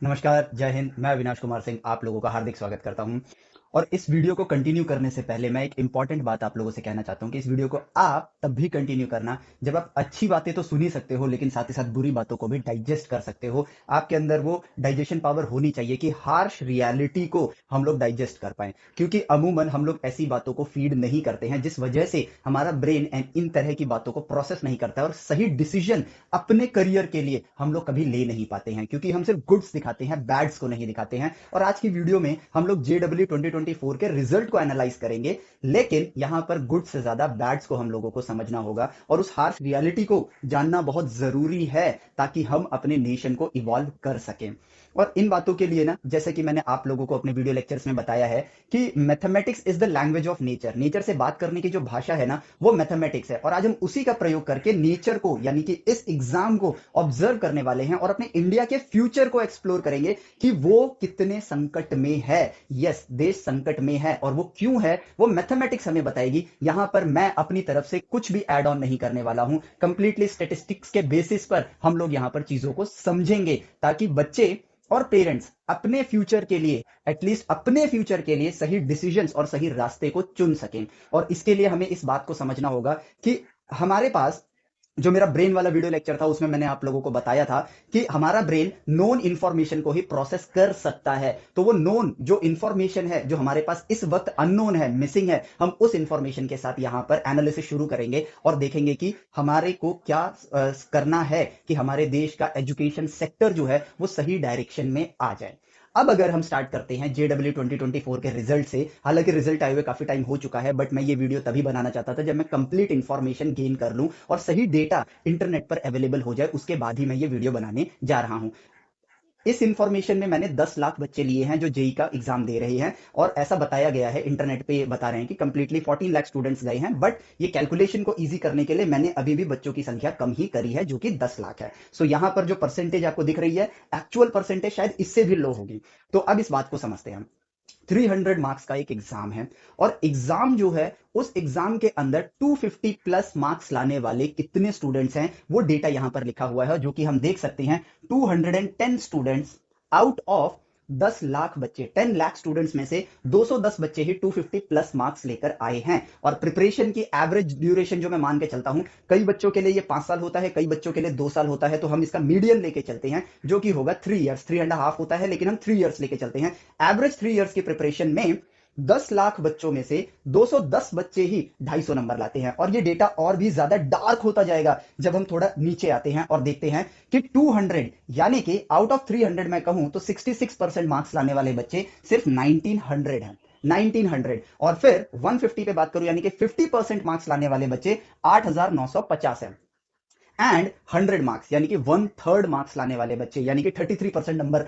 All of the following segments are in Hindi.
नमस्कार, जय हिंद। मैं अविनाश कुमार सिंह आप लोगों का हार्दिक स्वागत करता हूं। और इस वीडियो को कंटिन्यू करने से पहले मैं एक इंपॉर्टेंट बात आप लोगों से कहना चाहता हूं कि इस वीडियो को आप तब भी कंटिन्यू करना जब आप अच्छी बातें तो सुन ही सकते हो, लेकिन साथ ही साथ बुरी बातों को भी डाइजेस्ट कर सकते हो। आपके अंदर वो डाइजेशन पावर होनी चाहिए कि हार्श रियलिटी को हम लोग डाइजेस्ट कर पाए, क्योंकि अमूमन हम लोग ऐसी बातों को फीड नहीं करते हैं जिस वजह से हमारा ब्रेन इन तरह की बातों को प्रोसेस नहीं करता है और सही डिसीजन अपने करियर के लिए हम लोग कभी ले नहीं पाते हैं, क्योंकि हम सिर्फ गुड्स दिखाते हैं, बैड्स को नहीं दिखाते हैं। और आज की वीडियो में हम लोग JW 2024 के रिजल्ट को एनालाइज करेंगे, लेकिन यहां पर गुड्स से ज्यादा बैड्स को हम लोगों को समझना होगा और उस हार्श रियलिटी को जानना बहुत जरूरी है ताकि हम अपने नेशन को इवॉल्व कर सकें। और इन बातों के लिए ना, जैसे कि मैंने आप लोगों को अपने वीडियो लेक्चर्स में बताया है कि mathematics is the language of nature. Nature से बात करने की जो भाषा है ना, वो मैथमेटिक्स है। और आज हम उसी का प्रयोग करके नेचर को, यानी कि इस एग्जाम को ऑब्जर्व करने वाले हैं और अपने इंडिया के फ्यूचर को एक्सप्लोर करेंगे कि वो कितने संकट में है। यस, देश संकट में है और वो क्यों है, वो मैथमेटिक्स हमें बताएगी। यहां पर मैं अपनी तरफ से कुछ भी ऐड ऑन नहीं करने वाला हूं। कंप्लीटली स्टेटिस्टिक्स के बेसिस पर हम लोग यहां पर चीजों को समझेंगे ताकि बच्चे और पेरेंट्स अपने फ्यूचर के लिए, एटलीस्ट अपने फ्यूचर के लिए सही डिसीजंस और सही रास्ते को चुन सकें। और इसके लिए हमें इस बात को समझना होगा कि हमारे पास जो मेरा ब्रेन वाला वीडियो लेक्चर था उसमें मैंने आप लोगों को बताया था कि हमारा ब्रेन नोन इंफॉर्मेशन को ही प्रोसेस कर सकता है। तो वो नोन जो इंफॉर्मेशन है जो हमारे पास इस वक्त अननोन है, मिसिंग है, हम उस इंफॉर्मेशन के साथ यहां पर एनालिसिस शुरू करेंगे और देखेंगे कि हमारे को क्या करना है कि हमारे देश का एजुकेशन सेक्टर जो है वो सही डायरेक्शन में आ जाए। अब अगर हम स्टार्ट करते हैं JW 2024 के रिजल्ट से, हालांकि रिजल्ट आए हुए काफी टाइम हो चुका है, बट मैं ये वीडियो तभी बनाना चाहता था जब मैं कंप्लीट इंफॉर्मेशन गेन कर लूं और सही डेटा इंटरनेट पर अवेलेबल हो जाए, उसके बाद ही मैं ये वीडियो बनाने जा रहा हूं। इस इंफॉर्मेशन में मैंने 10 लाख बच्चे लिए हैं जो जेई का एग्जाम दे रहे हैं। और ऐसा बताया गया है, इंटरनेट पे बता रहे हैं कि कंप्लीटली 14 लाख स्टूडेंट्स गए हैं, बट ये कैलकुलेशन को इजी करने के लिए मैंने अभी भी बच्चों की संख्या कम ही करी है जो कि 10 लाख है। सो यहां पर जो परसेंटेज आपको दिख रही है, एक्चुअल परसेंटेज शायद इससे भी लो होगी। तो अब इस बात को समझते हैं। 300 मार्क्स का एक एग्जाम है और एग्जाम जो है उस एग्जाम के अंदर 250 प्लस मार्क्स लाने वाले कितने स्टूडेंट्स हैं वो डेटा यहां पर लिखा हुआ है, जो कि हम देख सकते हैं। 210 स्टूडेंट्स आउट ऑफ 10 लाख बच्चे, 10 लाख स्टूडेंट्स में से 210 बच्चे ही 250 प्लस मार्क्स लेकर आए हैं। और प्रिपरेशन की एवरेज ड्यूरेशन जो मैं मान के चलता हूं, कई बच्चों के लिए ये 5 साल होता है, कई बच्चों के लिए 2 साल होता है, तो हम इसका मीडियन लेके चलते हैं जो कि होगा 3 इयर्स। 3.5 होता है लेकिन हम 3 इयर्स लेके चलते हैं। एवरेज 3 इयर्स की प्रिपरेशन में 10 लाख बच्चों में से 210 बच्चे ही 250 नंबर लाते हैं। और ये डेटा और भी ज्यादा डार्क होता जाएगा जब हम थोड़ा नीचे आते हैं और देखते हैं कि 200, यानी कि आउट ऑफ 300 मैं कहूं तो 66% मार्क्स लाने वाले बच्चे सिर्फ 1900 हैं। 1900। और फिर 150 पे बात करूं, यानी कि 50% मार्क्स लाने वाले बच्चे 8950 हैं। एंड 100 मार्क्स, यानी कि 1/3 मार्क्स लाने वाले बच्चे, यानी कि 33% नंबर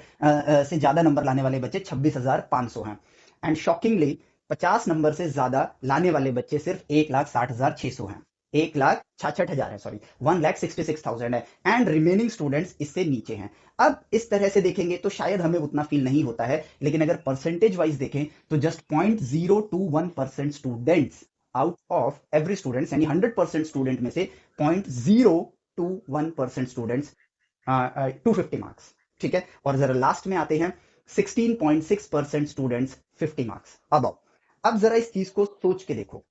से ज्यादा नंबर लाने वाले बच्चे 26,500 हैं। एंड शॉकिंगली 50 नंबर से ज्यादा लाने वाले बच्चे सिर्फ 1,60,600 हैं। 1,66,000 है, सॉरी, 1,66,000 है। एंड रिमेनिंग स्टूडेंट्स इससे नीचे हैं। अब इस तरह से देखेंगे तो शायद हमें उतना फील नहीं होता है, लेकिन अगर परसेंटेज वाइज देखें तो just 0.021% students out of every students, यानी 100% स्टूडेंट में से 0.021% स्टूडेंट्स 250 मार्क्स। ठीक है, और जरा लास्ट में आते हैं 16.6% स्टूडेंट्स 50 मार्क्स। अब जरा इस चीज को सोच के देखो,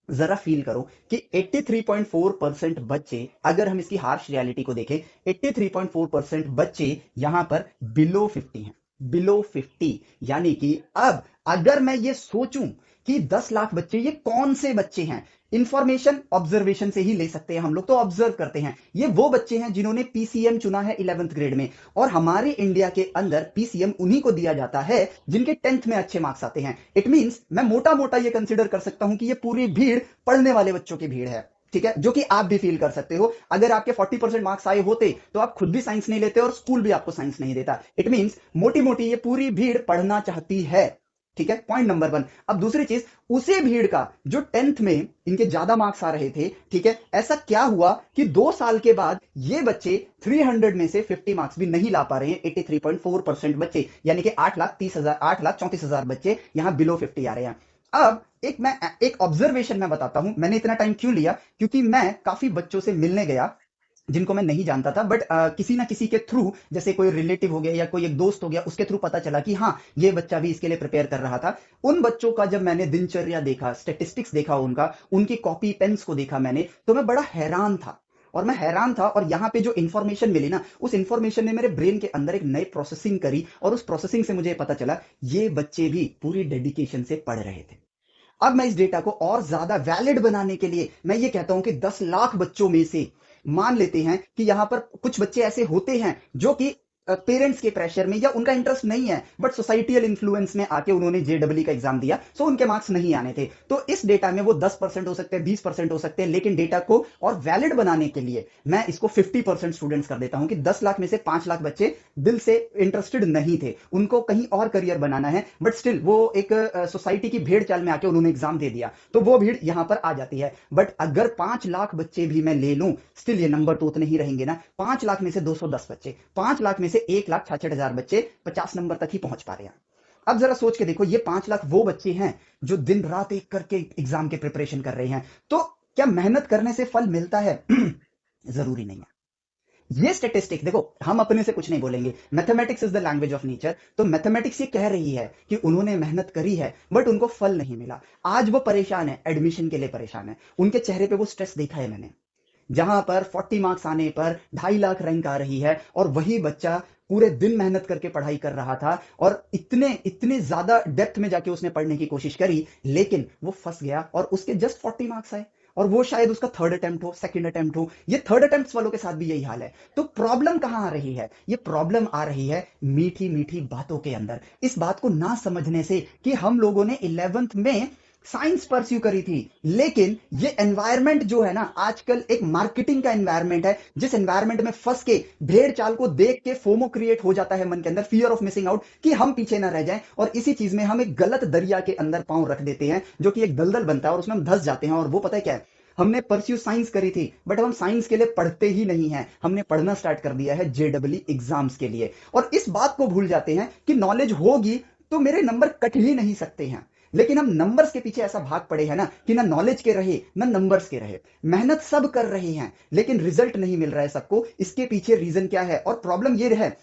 जरा फील करो कि 83.4% बच्चे, अगर हम इसकी हार्श रियलिटी को देखें, 83.4% बच्चे यहां पर बिलो 50 हैं। बिलो 50, यानी कि अब अगर मैं ये सोचूं कि 10 लाख बच्चे ये कौन से बच्चे हैं, इंफॉर्मेशन ऑब्जर्वेशन से ही ले सकते हैं हम लोग, तो ऑब्जर्व करते हैं ये वो बच्चे हैं जिन्होंने पीसीएम चुना है 11th ग्रेड में। और हमारे इंडिया के अंदर पीसीएम उन्हीं को दिया जाता है जिनके 10th में अच्छे मार्क्स आते हैं। इट मींस मैं मोटा मोटा ये कंसिडर कर सकता हूं कि ये पूरी भीड़ पढ़ने वाले बच्चों की भीड़ है। ठीक है, जो कि आप भी फील कर सकते हो। अगर आपके 40% मार्क्स आए होते तो आप खुद भी साइंस नहीं लेते और स्कूल भी आपको साइंस नहीं देता। इट मींस मोटी मोटी ये पूरी भीड़ पढ़ना चाहती है। ठीक है, पॉइंट नंबर 1। अब दूसरी चीज, उसी भीड़ का जो 10th में इनके ज्यादा मार्क्स आ रहे थे, ठीक है, ऐसा क्या हुआ कि 2 साल के बाद ये बच्चे 300 में से 50 मार्क्स भी नहीं ला पा रहे हैं। 83.4% बच्चे, यानी कि 8,30,000, 8,34,000 बच्चे यहां बिलो 50 आ रहे हैं। अब एक ऑब्जर्वेशन मैं बताता हूं, मैंने इतना टाइम क्यों लिया, क्योंकि मैं काफी बच्चों से मिलने गया जिनको मैं नहीं जानता था, बट किसी ना किसी के थ्रू, जैसे कोई रिलेटिव हो गया या कोई एक दोस्त हो गया, उसके थ्रू पता चला कि हाँ, ये बच्चा भी इसके लिए प्रिपेयर कर रहा था। उन बच्चों का जब मैंने दिनचर्या देखा, स्टेटिस्टिक्स देखा उनका, उनकी कॉपी पेन्स को देखा मैंने, तो मैं बड़ा हैरान था। और मैं हैरान था, और यहाँ पे जो इन्फॉर्मेशन मिली ना, उस इन्फॉर्मेशन ने मेरे ब्रेन के अंदर एक नई प्रोसेसिंग करी, और उस प्रोसेसिंग से मुझे पता चला ये बच्चे भी पूरी डेडिकेशन से पढ़ रहे थे। अब मैं इस डेटा को और ज्यादा वैलिड बनाने के लिए मैं ये कहता हूं कि 10 लाख बच्चों में से मान लेते हैं कि यहां पर कुछ बच्चे ऐसे होते हैं जो कि पेरेंट्स के प्रेशर में या उनका इंटरेस्ट नहीं है, बट सोसाइटियल इन्फ्लुएंस में आके उन्होंने जेडब्ल्यू का एग्जाम दिया, सो उनके मार्क्स नहीं आने थे। तो इस डेटा में वो 10% हो सकते हैं, 20% हो सकते हैं, लेकिन डेटा को और वैलिड बनाने के लिए मैं इसको 50% स्टूडेंट्स कर देता हूं कि 10 लाख में से 5 लाख बच्चे दिल से इंटरेस्टेड नहीं थे, उनको कहीं और करियर बनाना है, बट स्टिल वो एक सोसाइटी की भेड़ चाल में आके उन्होंने एग्जाम दे दिया, तो वो भीड़ यहां पर आ जाती है। बट अगर 5 लाख बच्चे भी मैं ले लूं, स्टिल ये नंबर तो उतने ही रहेंगे ना। 5 लाख में से 210 बच्चे, 5 लाख में से 1,66,000 बच्चे 50 नंबर तक ही पहुंच पा रहे हैं। अब जरा सोच के देखो, ये 5 लाख वो बच्चे हैं जो दिन रात एक करके एग्जाम के प्रिपरेशन कर रहे हैं। तो क्या मेहनत करने से फल मिलता है? जरूरी नहीं है। ये स्टेटिस्टिक देखो, हम अपने से कुछ नहीं बोलेंगे, mathematics is the language of nature. तो मैथमेटिक्स ये कह रही है कि उन्होंने मेहनत करी है, बट उनको फल नहीं मिला। आज वो परेशान है, एडमिशन के लिए परेशान है, उनके चेहरे पे वो स्ट्रेस देखा है मैंने। जहां पर 40 मार्क्स आने पर 2.5 लाख रैंक आ रही है, और वही बच्चा पूरे दिन मेहनत करके पढ़ाई कर रहा था, और इतने इतने ज्यादा डेप्थ में जाके उसने पढ़ने की कोशिश करी, लेकिन वो फंस गया, और उसके जस्ट 40 मार्क्स आए। और वो शायद उसका थर्ड अटेम्प्ट हो, सेकंड अटेम्प्ट हो, ये थर्ड अटेम्प्ट वालों के साथ भी यही हाल है। तो प्रॉब्लम कहां आ रही है? ये प्रॉब्लम आ रही है मीठी मीठी बातों के अंदर, इस बात को ना समझने से कि हम लोगों ने 11th में साइंस परस्यू करी थी, लेकिन ये एनवायरनमेंट जो है ना, आजकल एक मार्केटिंग का एनवायरनमेंट है, जिस एनवायरनमेंट में फंस के भेड़ चाल को देख के फोमो क्रिएट हो जाता है मन के अंदर, फियर ऑफ मिसिंग आउट, कि हम पीछे ना रह जाएं, और इसी चीज में हम एक गलत दरिया के अंदर पांव रख देते हैं, जो कि एक दलदल बनता है, और उसमें हम धंस जाते हैं। और वो पता है क्या है? हमने परस्यू साइंस करी थी, बट हम साइंस के लिए पढ़ते ही नहीं है, हमने पढ़ना स्टार्ट कर दिया है जेडब्ल्यू एग्जाम्स के लिए, और इस बात को भूल जाते हैं कि नॉलेज होगी तो मेरे नंबर कट ही नहीं सकते हैं। लेकिन हम नंबर्स के पीछे ऐसा भाग पड़े हैं ना, कि ना नॉलेज के रहे ना नंबर्स के रहे। मेहनत सब कर रहे हैं, लेकिन रिजल्ट नहीं मिल रहा है सबको। इसके पीछे रीजन क्या है? और प्रॉब्लम ये है,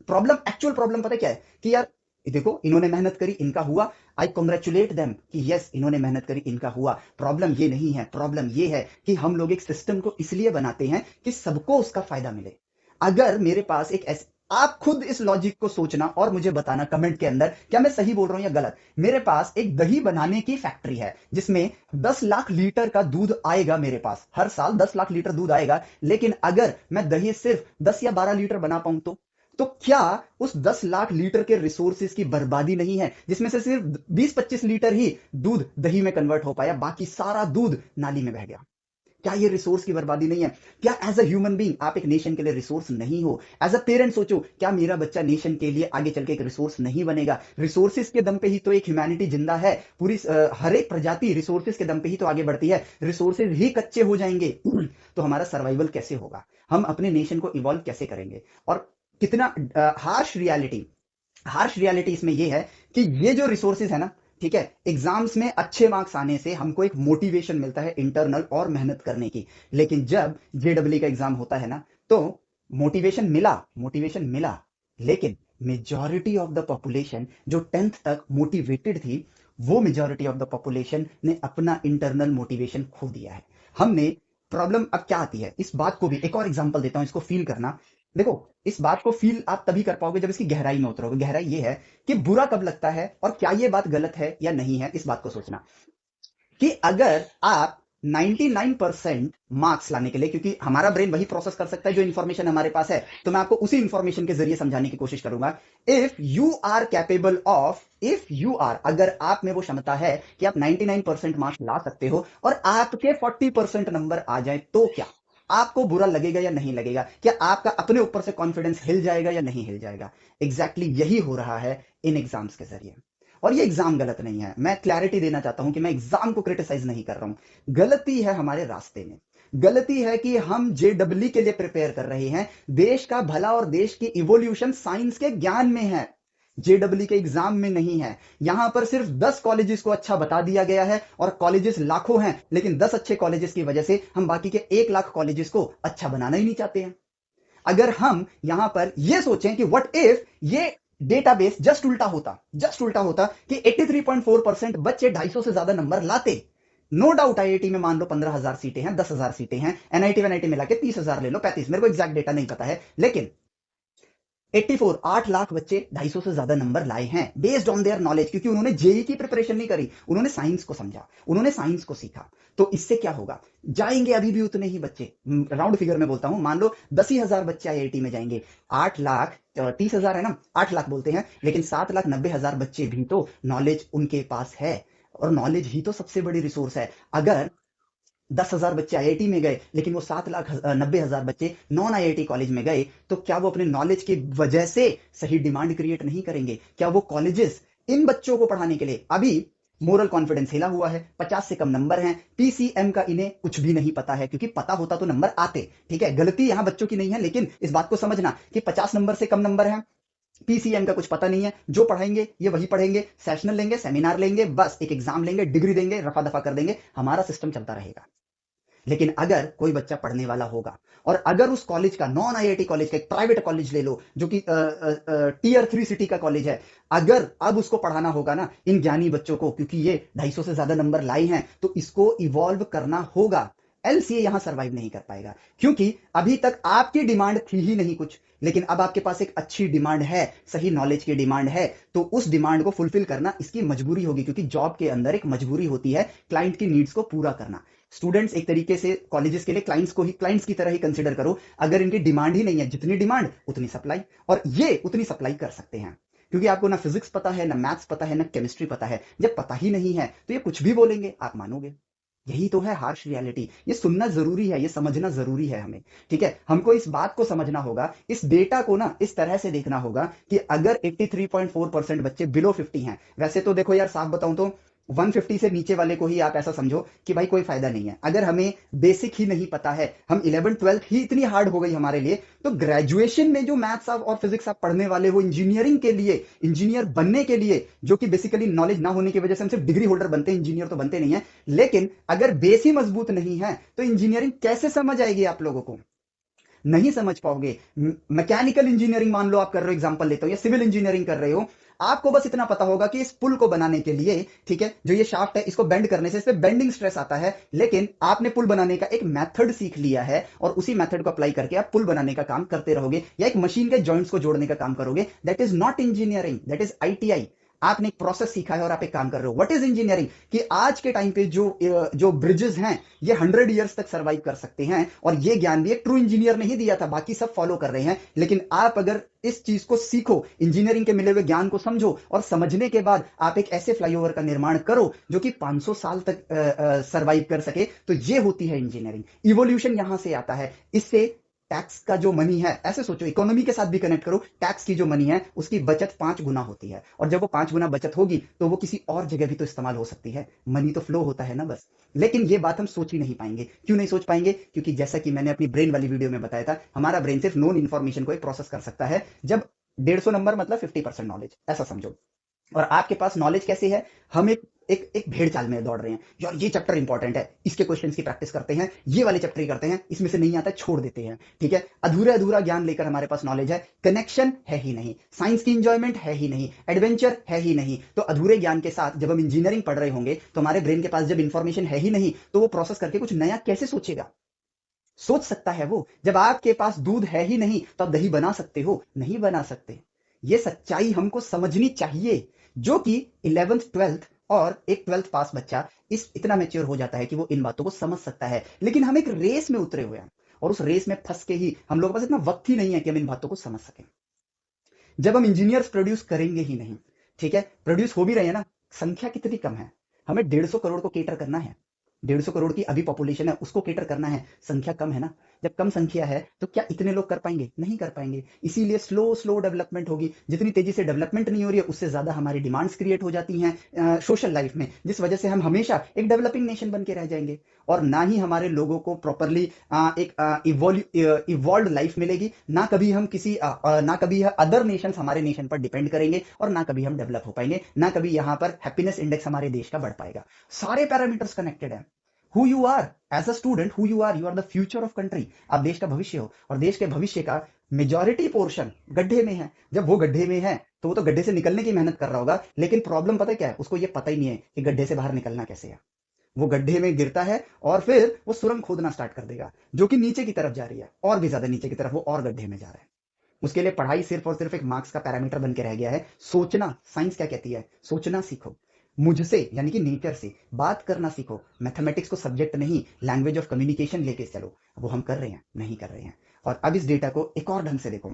प्रॉब्लम, एक्चुअल प्रॉब्लम पता क्या है? कि यार देखो, इन्होंने मेहनत करी, इनका हुआ, आई कॉन्ग्रेचुलेट देम कि यस, इन्होंने मेहनत करी, इनका हुआ। प्रॉब्लम ये नहीं है, प्रॉब्लम ये है कि हम लोग एक सिस्टम को इसलिए बनाते हैं कि सबको उसका फायदा मिले। अगर मेरे पास एक ऐसे, आप खुद इस लॉजिक को सोचना और मुझे बताना कमेंट के अंदर, क्या मैं सही बोल रहा हूं या गलत। मेरे पास एक दही बनाने की फैक्ट्री है, जिसमें 10 लाख लीटर का दूध आएगा, मेरे पास हर साल 10 लाख लीटर दूध आएगा, लेकिन अगर मैं दही सिर्फ 10 या 12 लीटर बना पाऊं, तो क्या उस 10 लाख लीटर के रिसोर्सेज की बर्बादी नहीं है, जिसमें से सिर्फ 20-25 लीटर ही दूध दही में कन्वर्ट हो पाया, बाकी सारा दूध नाली में बह गया? क्या ये रिसोर्स की बर्बादी नहीं है? क्या एज अ ह्यूमन बीइंग आप एक नेशन के लिए रिसोर्स नहीं हो? एज अ पेरेंट सोचो, क्या मेरा बच्चा नेशन के लिए आगे चल के एक रिसोर्स नहीं बनेगा? रिसोर्सेज के दम पे ही तो एक ह्यूमैनिटी जिंदा है, पूरी हर एक प्रजाति रिसोर्सेज के दम पे ही तो आगे बढ़ती है। रिसोर्सेज ही कच्चे हो जाएंगे तो हमारा सर्वाइवल कैसे होगा? हम अपने नेशन को इवॉल्व कैसे करेंगे? और कितना हार्श रियलिटी इसमें यह है कि ये जो रिसोर्सेज है ना, ठीक है, एग्जाम्स में अच्छे मार्क्स आने से हमको एक मोटिवेशन मिलता है इंटरनल और मेहनत करने की, लेकिन जब जेडब्ल्यू का एग्जाम होता है ना, तो मोटिवेशन मिला, लेकिन मेजॉरिटी ऑफ द पॉपुलेशन जो 10th तक मोटिवेटेड थी, वो मेजॉरिटी ऑफ द पॉपुलेशन ने अपना इंटरनल मोटिवेशन खो दिया है। हमने, प्रॉब्लम अब क्या आती है, इस बात को भी एक और एग्जांपल देता हूं, इसको फील करना। देखो, इस बात को फील आप तभी कर पाओगे जब इसकी गहराई में उतरोगे। गहराई ये है कि बुरा कब लगता है, और क्या ये बात गलत है या नहीं है, इस बात को सोचना। कि अगर आप 99% मार्क्स लाने के लिए, क्योंकि हमारा ब्रेन वही प्रोसेस कर सकता है जो इंफॉर्मेशन हमारे पास है, तो मैं आपको उसी इंफॉर्मेशन के जरिए समझाने की कोशिश करूंगा। इफ यू आर, अगर आप में वो क्षमता है कि आप 99% मार्क्स ला सकते हो, और आपके 40% नंबर आ जाए, तो क्या आपको बुरा लगेगा या नहीं लगेगा? क्या आपका अपने ऊपर से कॉन्फिडेंस हिल जाएगा या नहीं हिल जाएगा? एग्जैक्टली यही हो रहा है इन एग्जाम्स के जरिए। और ये एग्जाम गलत नहीं है, मैं क्लैरिटी देना चाहता हूं कि मैं एग्जाम को क्रिटिसाइज नहीं कर रहा हूं। गलती है हमारे रास्ते में। गलती है कि हम जेडब्ल्यू के लिए प्रिपेयर कर रहे हैं। देश का भला और देश की इवोल्यूशन साइंस के ज्ञान में है। जेडब्ल्यू के एग्जाम में नहीं है। यहां पर सिर्फ 10 कॉलेजेस को अच्छा बता दिया गया है और कॉलेजेस लाखों हैं, लेकिन 10 अच्छे कॉलेजेस की वजह से हम बाकी के 1 लाख कॉलेजेस को अच्छा बनाना ही नहीं चाहते हैं। अगर हम यहां पर यह सोचें कि व्हाट इफ ये डेटाबेस जस्ट उल्टा होता कि 83.4% बच्चे 250 से ज्यादा नंबर लाते। नो डाउट आईआईटी में मान लो 15,000 सीटें हैं, 10,000 सीटें हैं, एनआईटी एनआईटी मिला के 30,000 ले लो, 35, मेरे को एग्जैक्ट डेटा नहीं पता है, लेकिन 84 8 लाख बच्चे 250 से ज्यादा नंबर लाए हैं बेस्ड ऑन देयर नॉलेज, क्योंकि उन्होंने जेई की प्रिपरेशन नहीं करी, उन्होंने साइंस को समझा, उन्होंने साइंस को सीखा। तो इससे क्या होगा, जाएंगे अभी भी उतने ही बच्चे, राउंड फिगर में बोलता हूं, मान लो 10,000 बच्चे आईआईटी में जाएंगे, 8 लाख 30,000 है ना, 8 लाख बोलते हैं, लेकिन 7,90,000 बच्चे भी तो नॉलेज उनके पास है, और नॉलेज ही तो सबसे बड़ी रिसोर्स है। अगर 10,000 बच्चे आईआईटी में गए, लेकिन वो 7,90,000 बच्चे नॉन आईआईटी कॉलेज में गए, तो क्या वो अपने नॉलेज की वजह से सही डिमांड क्रिएट नहीं करेंगे? क्या वो कॉलेजेस इन बच्चों को पढ़ाने के लिए, अभी मोरल कॉन्फिडेंस हिला हुआ है, 50 से कम नंबर हैं, पीसीएम का इन्हें कुछ भी नहीं पता है, क्योंकि पता होता तो नंबर आते। ठीक है, गलती यहां बच्चों की नहीं है, लेकिन इस बात को समझना कि 50 नंबर से कम नंबर है, पीसीएम का कुछ पता नहीं है, जो पढ़ाएंगे ये वही पढ़ेंगे, सेशनल लेंगे, सेमिनार लेंगे, बस एक एग्जाम लेंगे, डिग्री देंगे, रफा दफा कर देंगे, हमारा सिस्टम चलता रहेगा। लेकिन अगर कोई बच्चा पढ़ने वाला होगा, और अगर उस कॉलेज का, नॉन आईआईटी कॉलेज का, एक प्राइवेट कॉलेज ले लो जो कि टियर 3 सिटी का कॉलेज है, अगर अब उसको पढ़ाना होगा ना इन ज्ञानी बच्चों को, क्योंकि ये 250 से ज्यादा नंबर लाए हैं, तो इसको इवॉल्व करना होगा। एलसीए यहां सर्वाइव नहीं कर पाएगा, क्योंकि अभी तक आपकी डिमांड थी ही नहीं कुछ, लेकिन अब आपके पास एक अच्छी डिमांड है, सही नॉलेज की डिमांड है, तो उस डिमांड को फुलफिल करना इसकी मजबूरी होगी, क्योंकि जॉब के अंदर एक मजबूरी होती है क्लाइंट की नीड्स को पूरा करना। स्टूडेंट्स एक तरीके से कॉलेजेस के लिए क्लाइंट्स की तरह ही कंसिडर करो। अगर इनकी डिमांड ही नहीं है, जितनी डिमांड उतनी सप्लाई, और ये उतनी सप्लाई कर सकते हैं, क्योंकि आपको ना फिजिक्स पता है, ना मैथ्स पता है, ना केमिस्ट्री पता है। जब पता ही नहीं है तो ये कुछ भी बोलेंगे, आप मानोगे? यही तो है हार्श रियलिटी। ये सुनना जरूरी है, ये समझना जरूरी है हमें। ठीक है, हमको इस बात को समझना होगा, इस डेटा को ना इस तरह से देखना होगा कि अगर 83.4% बच्चे बिलो 50 हैं, वैसे तो देखो यार, साफ बताऊं तो 150 से नीचे वाले को ही आप ऐसा समझो कि भाई कोई फायदा नहीं है। अगर हमें बेसिक ही नहीं पता है, हम 11th 12th ही इतनी हार्ड हो गई हमारे लिए, तो ग्रेजुएशन में जो मैथ्स आप और फिजिक्स आप पढ़ने वाले, वो इंजीनियरिंग के लिए, इंजीनियर बनने के लिए, जो कि बेसिकली नॉलेज ना होने की वजह से हम सिर्फ डिग्री होल्डर बनते हैं, इंजीनियर तो बनते नहीं है। लेकिन अगर बेस ही मजबूत नहीं है, तो इंजीनियरिंग कैसे समझ आएगी आप लोगों को? नहीं समझ पाओगे। मैकेनिकल इंजीनियरिंग मान लो आप कर रहे हो, एग्जांपल लेता हूं, या सिविल इंजीनियरिंग कर रहे हो, आपको बस इतना पता होगा कि इस पुल को बनाने के लिए, ठीक है, जो ये शाफ्ट है, इसको बेंड करने से इस पे बेंडिंग स्ट्रेस आता है, लेकिन आपने पुल बनाने का एक मेथड सीख लिया है, और उसी मेथड को अप्लाई करके आप पुल बनाने का काम करते रहोगे, या एक मशीन के जॉइंट्स को जोड़ने का काम करोगे। That is not engineering, that is ITI. आपने एक प्रोसेस सीखा है और आप एक काम कर रहे हो। What is engineering? कि आज के टाइम पे जो ब्रिजेस हैं, ये 100 ईयर्स तक सर्वाइव कर सकते हैं, और ये ज्ञान भी एक ट्रू इंजीनियर नहीं दिया था, बाकी सब फॉलो कर रहे हैं। लेकिन आप अगर इस चीज को सीखो, इंजीनियरिंग के मिले हुए ज्ञान को समझो, और समझने के बाद आप एक ऐसे फ्लाईओवर का निर्माण करो जो कि 500 साल तक सर्वाइव कर सके, तो ये होती है इंजीनियरिंग। इवोल्यूशन यहां से आता है। इससे टैक्स का जो मनी है, ऐसे सोचो, इकोनॉमी के साथ भी कनेक्ट करो, टैक्स की जो मनी है उसकी बचत 5 गुना होती है, और जब वो 5 गुना बचत होगी तो वो किसी और जगह भी तो इस्तेमाल हो सकती है। मनी तो फ्लो होता है ना बस। लेकिन ये बात हम सोच ही नहीं पाएंगे। क्यों नहीं सोच पाएंगे? क्योंकि जैसा कि मैंने अपनी ब्रेन वाली वीडियो में बताया था, हमारा ब्रेन सिर्फ नोन इन्फॉर्मेशन को एक प्रोसेस कर सकता है। जब 150 नंबर मतलब 50% नॉलेज, ऐसा समझो। और आपके पास नॉलेज कैसे है? हम एक भेड़ चाल में दौड़ रहे हैं, यार ये चैप्टर इंपॉर्टेंट है, इसके क्वेश्चंस की प्रैक्टिस करते हैं, ये वाले चैप्टर ही करते हैं, इसमें से नहीं आता छोड़ देते हैं। ठीक है, अधूरा अधूरा ज्ञान लेकर हमारे पास नॉलेज है, कनेक्शन है ही नहीं, साइंस की इंजॉयमेंट है ही नहीं, एडवेंचर है ही नहीं। तो अधूरे ज्ञान के साथ जब हम इंजीनियरिंग पढ़ रहे होंगे, तो हमारे ब्रेन के पास जब इंफॉर्मेशन है ही नहीं, तो वो प्रोसेस करके कुछ नया कैसे सोचेगा? सोच सकता है वो? जब आपके पास दूध है ही नहीं, तो आप दही बना सकते हो? नहीं बना सकते। ये सच्चाई हमको समझनी चाहिए, जो कि 11th 12th और एक 12th पास बच्चा इस इतना मैच्योर हो जाता है कि वो इन बातों को समझ सकता है। लेकिन हम एक रेस में उतरे हुए हैं, और उस रेस में फंस के ही हम लोगों के पास इतना वक्त ही नहीं है कि हम इन बातों को समझ सकें। जब हम इंजीनियर्स प्रोड्यूस करेंगे ही नहीं, ठीक है, प्रोड्यूस हो भी रहे हैं ना, संख्या कितनी कम है, हमें 150 करोड़ को केटर करना है, 150 करोड़ की अभी पॉपुलेशन है, उसको केटर करना है, संख्या कम है ना। जब कम संख्या है तो क्या इतने लोग कर पाएंगे? नहीं कर पाएंगे। इसीलिए स्लो स्लो डेवलपमेंट होगी। जितनी तेजी से डेवलपमेंट नहीं हो रही है, उससे ज्यादा हमारी डिमांड्स क्रिएट हो जाती हैं सोशल लाइफ में, जिस वजह से हम हमेशा एक डेवलपिंग नेशन बन के रह जाएंगे, और ना ही हमारे लोगों को प्रॉपरली एक इवॉल्व लाइफ मिलेगी, ना कभी हम ना कभी अदर नेशंस हमारे नेशन पर डिपेंड करेंगे, और ना कभी हम डेवलप हो पाएंगे, ना कभी यहाँ पर हैप्पीनेस इंडेक्स हमारे देश का बढ़ पाएगा। सारे पैरामीटर्स कनेक्टेड है। Who you are as a student, who you are the future of country. आप देश का भविष्य हो, और देश के भविष्य का मेजॉरिटी पोर्शन गड्ढे में है। जब वो गड्ढे में है तो वो तो गड्ढे से निकलने की मेहनत कर रहा होगा, लेकिन प्रॉब्लम पता है क्या है? उसको ये पता ही नहीं है कि गड्ढे से बाहर निकलना कैसे है। वो गड्ढे में गिरता है और फिर वो सुरंग खोदना स्टार्ट कर देगा, जो कि नीचे की तरफ जा रही है, और भी ज्यादा नीचे की तरफ, वो और गड्ढे में जा रहा है। उसके लिए पढ़ाई सिर्फ और सिर्फ एक मार्क्स का पैरामीटर बन के रह गया है। सोचना, साइंस क्या कहती है? सोचना सीखो, मुझसे यानी कि नेचर से बात करना सीखो। मैथमेटिक्स को सब्जेक्ट नहीं, लैंग्वेज ऑफ कम्युनिकेशन लेके चलो। वो हम कर रहे हैं? नहीं कर रहे हैं। और अब इस डेटा को एक और ढंग से देखो।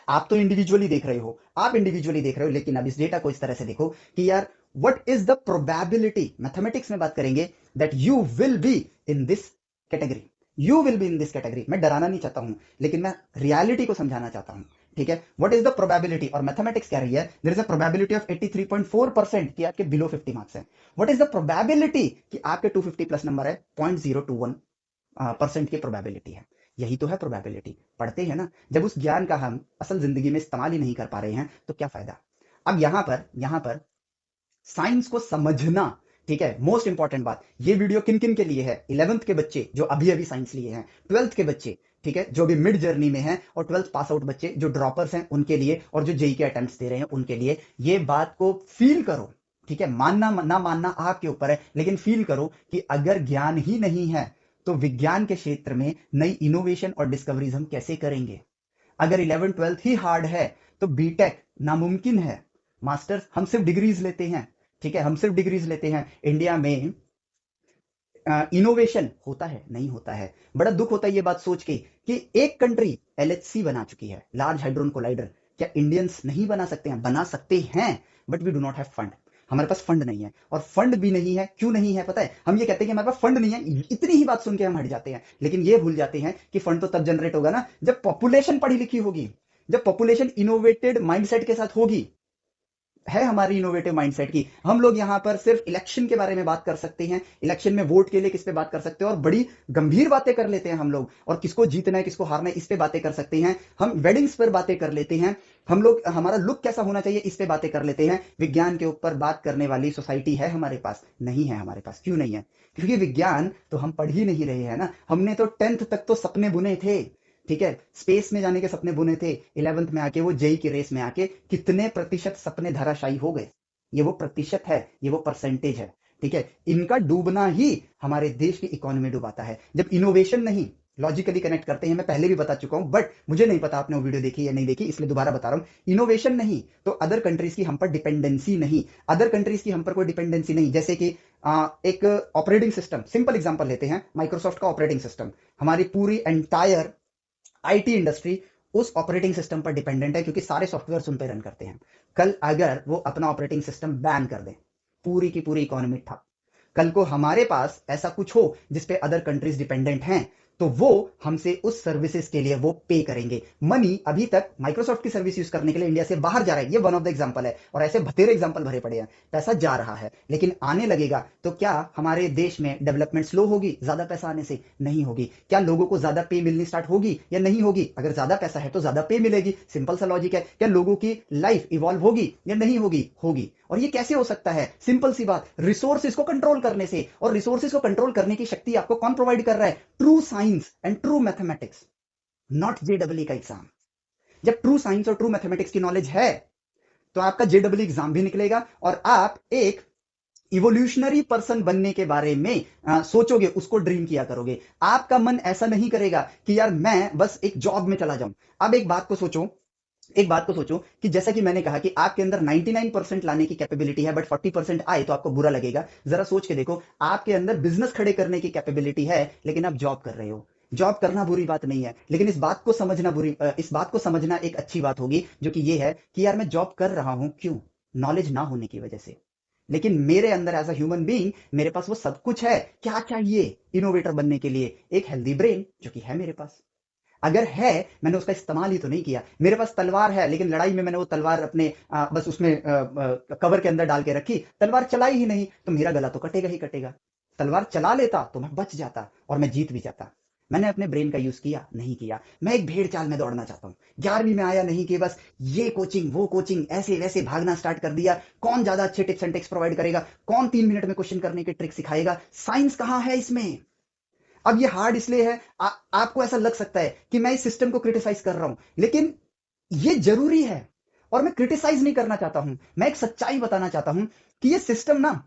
आप तो इंडिविजुअली देख रहे हो, आप इंडिविजुअली देख रहे हो, लेकिन अब इस डेटा को इस तरह से देखो कि यार what is the probability, mathematics में बात करेंगे, that you will be in this category. You will be in this category. मैं डराना नहीं चाहता हूं, लेकिन मैं रियलिटी को समझाना चाहता हूं। ठीक है, व्हाट इज द प्रोबेबिलिटी? और मैथमेटिक्स कह रही है there is a probability of 83.4% कि आपके बिलो 50 मार्क्स है। व्हाट इज द प्रोबेबिलिटी कि आपके 250 प्लस नंबर है? 0.021% की प्रोबेबिलिटी है। यही तो है प्रोबेबिलिटी। पढ़ते हैं ना, जब उस ज्ञान का हम असल जिंदगी में इस्तेमाल ही नहीं कर पा रहे हैं तो क्या फायदा। अब यहां पर साइंस को समझना, ठीक है, मोस्ट इंपॉर्टेंट बात। ये वीडियो किन किन के लिए है? 11th के बच्चे जो अभी अभी साइंस लिए हैं, 12th के बच्चे, ठीक है, जो भी मिड जर्नी में हैं, और 12th पास आउट बच्चे जो ड्रॉपर्स हैं उनके लिए, और जो जेई के अटेम्प्ट्स दे रहे हैं उनके लिए। ये बात को फील करो, ठीक है, मानना ना मानना आपके ऊपर है, लेकिन फील करो कि अगर ज्ञान ही नहीं है तो विज्ञान के क्षेत्र में नई इनोवेशन और डिस्कवरीज हम कैसे करेंगे। अगर 11 12 ही हार्ड है तो बीटेक नामुमकिन है। मास्टर्स हम सिर्फ डिग्रीज लेते हैं, ठीक है, हम सिर्फ डिग्रीज लेते हैं। इंडिया में इनोवेशन होता है? नहीं होता है। बड़ा दुख होता है ये बात सोच के कि एक कंट्री एलएचसी बना चुकी है, लार्ज हाइड्रोजन कोलाइडर। क्या इंडियंस नहीं बना सकते हैं? बना सकते हैं, but we do not have fund. हमारे पास फंड नहीं है, और फंड भी नहीं है। क्यों नहीं है पता है? हम ये कहते हैं कि हमारे पास फंड नहीं है, इतनी ही बात सुन के हम हट जाते हैं, लेकिन ये भूल जाते हैं कि फंड तो तब जनरेट होगा ना जब पॉपुलेशन पढ़ी लिखी होगी, जब पॉपुलेशन इनोवेटेड माइंडसेट के साथ होगी। है हमारी इनोवेटिव माइंडसेट की। हम लोग यहां पर सिर्फ इलेक्शन के बारे में बात कर सकते हैं, इलेक्शन में वोट के लिए किस पे बात कर सकते हैं, और बड़ी गंभीर बातें कर लेते हैं हम लोग, और किसको जीतना है किसको हारना है इस पे बातें कर सकते हैं। हम वेडिंग्स पर बातें कर लेते हैं, हम लोग हमारा लुक कैसा होना चाहिए इस पे बातें कर लेते हैं। विज्ञान के ऊपर बात करने वाली सोसाइटी है हमारे पास? नहीं है हमारे पास। क्यों नहीं है? क्योंकि विज्ञान तो हम पढ़ ही नहीं रहे हैं ना। हमने तो 10th तक तो सपने बुने थे, ठीक है, स्पेस में जाने के सपने बुने थे। 11th में आके, वो जेई की रेस में आके कितने प्रतिशत सपने धराशायी हो गए। ये वो प्रतिशत है, ये वो परसेंटेज है, ठीक है। इनका डूबना ही हमारे देश की इकोनॉमी डुबाता है, जब इनोवेशन नहीं। लॉजिकली कनेक्ट करते हैं, मैं पहले भी बता चुका हूं, बट मुझे नहीं पता आपने वो वीडियो देखी या नहीं देखी, इसलिए दोबारा बता रहा हूं। इनोवेशन नहीं तो अदर कंट्रीज की हम पर डिपेंडेंसी नहीं, अदर कंट्रीज की हम पर कोई डिपेंडेंसी नहीं। जैसे कि एक ऑपरेटिंग सिस्टम, सिंपल एग्जांपल लेते हैं, माइक्रोसॉफ्ट का ऑपरेटिंग सिस्टम। हमारी पूरी एंटायर आईटी इंडस्ट्री उस ऑपरेटिंग सिस्टम पर डिपेंडेंट है, क्योंकि सारे सॉफ्टवेयर उन पर रन करते हैं। कल अगर वो अपना ऑपरेटिंग सिस्टम बैन कर दें, पूरी की पूरी इकोनॉमी ठप। कल को हमारे पास ऐसा कुछ हो जिसपे अदर कंट्रीज डिपेंडेंट हैं, तो वो हमसे उस सर्विसेज के लिए वो पे करेंगे। मनी अभी तक माइक्रोसॉफ्ट की सर्विस यूज करने के लिए इंडिया से बाहर जा रहा है, ये वन ऑफ द एग्जांपल है, और ऐसे बतेरे एग्जांपल भरे पड़े हैं। पैसा जा रहा है, लेकिन आने लगेगा तो क्या हमारे देश में डेवलपमेंट स्लो होगी ज्यादा पैसा आने से? नहीं होगी। क्या लोगों को ज्यादा पे मिलनी स्टार्ट होगी या नहीं होगी? अगर ज्यादा पैसा है तो ज्यादा पे मिलेगी, सिंपल सा लॉजिक है। क्या लोगों की लाइफ इवॉल्व होगी या नहीं होगी? होगी। और ये कैसे हो सकता है? सिंपल सी बात, रिसोर्सेज को कंट्रोल करने से। और रिसोर्सेज को कंट्रोल करने की शक्ति आपको कौन प्रोवाइड कर रहा है? True science and true mathematics, not JW का एग्जाम। जब ट्रू साइंस और ट्रू मैथमेटिक्स की नॉलेज है तो आपका जेडब्ल्यू एग्जाम भी निकलेगा, और आप एक इवोल्यूशनरी पर्सन बनने के बारे में सोचोगे, उसको ड्रीम किया करोगे। आपका मन ऐसा नहीं करेगा कि यार मैं बस एक जॉब में चला जाऊं। अब एक बात को सोचो, एक बात को सोचो कि जैसा कि मैंने कहा कि आपके अंदर 99% लाने की कैपेबिलिटी है, बट 40% आए तो आपको बुरा लगेगा। जरा सोच के देखो, आपके अंदर बिजनेस खड़े करने की कैपेबिलिटी है, लेकिन आप जॉब कर रहे हो। जॉब करना बुरी बात नहीं है, लेकिन इस बात को समझना एक अच्छी बात होगी, जो कि ये है कि यार मैं जॉब कर रहा हूं क्यों? नॉलेज ना होने की वजह से। लेकिन मेरे अंदर एज अ ह्यूमन बीइंग मेरे पास वो सब कुछ है। क्या चाहिए इनोवेटर बनने के लिए? एक हेल्दी ब्रेन, जो कि है मेरे पास। अगर है, मैंने उसका इस्तेमाल ही तो नहीं किया। मेरे पास तलवार है, लेकिन लड़ाई में मैंने वो तलवार अपने बस उसमें कवर के अंदर डाल के रखी, तलवार चलाई ही नहीं, तो मेरा गला तो कटेगा ही कटेगा। तलवार चला लेता तो मैं बच जाता और मैं जीत भी जाता। मैंने अपने ब्रेन का यूज किया नहीं किया। मैं एक भेड़ चाल में दौड़ना चाहता हूँ। 11वीं में आया नहीं कि बस ये कोचिंग वो कोचिंग ऐसे वैसे भागना स्टार्ट कर दिया। कौन ज्यादा अच्छे टिप्स एंड ट्रिक्स प्रोवाइड करेगा, कौन 3 मिनट में क्वेश्चन करने की ट्रिक सिखाएगा। साइंस कहाँ है इसमें? अब ये हार्ड इसलिए है, आपको ऐसा लग सकता है कि मैं इस सिस्टम को क्रिटिसाइज कर रहा हूं, लेकिन ये जरूरी है। और मैं क्रिटिसाइज नहीं करना चाहता हूं, मैं एक सच्चाई बताना चाहता हूं कि ये सिस्टम ना,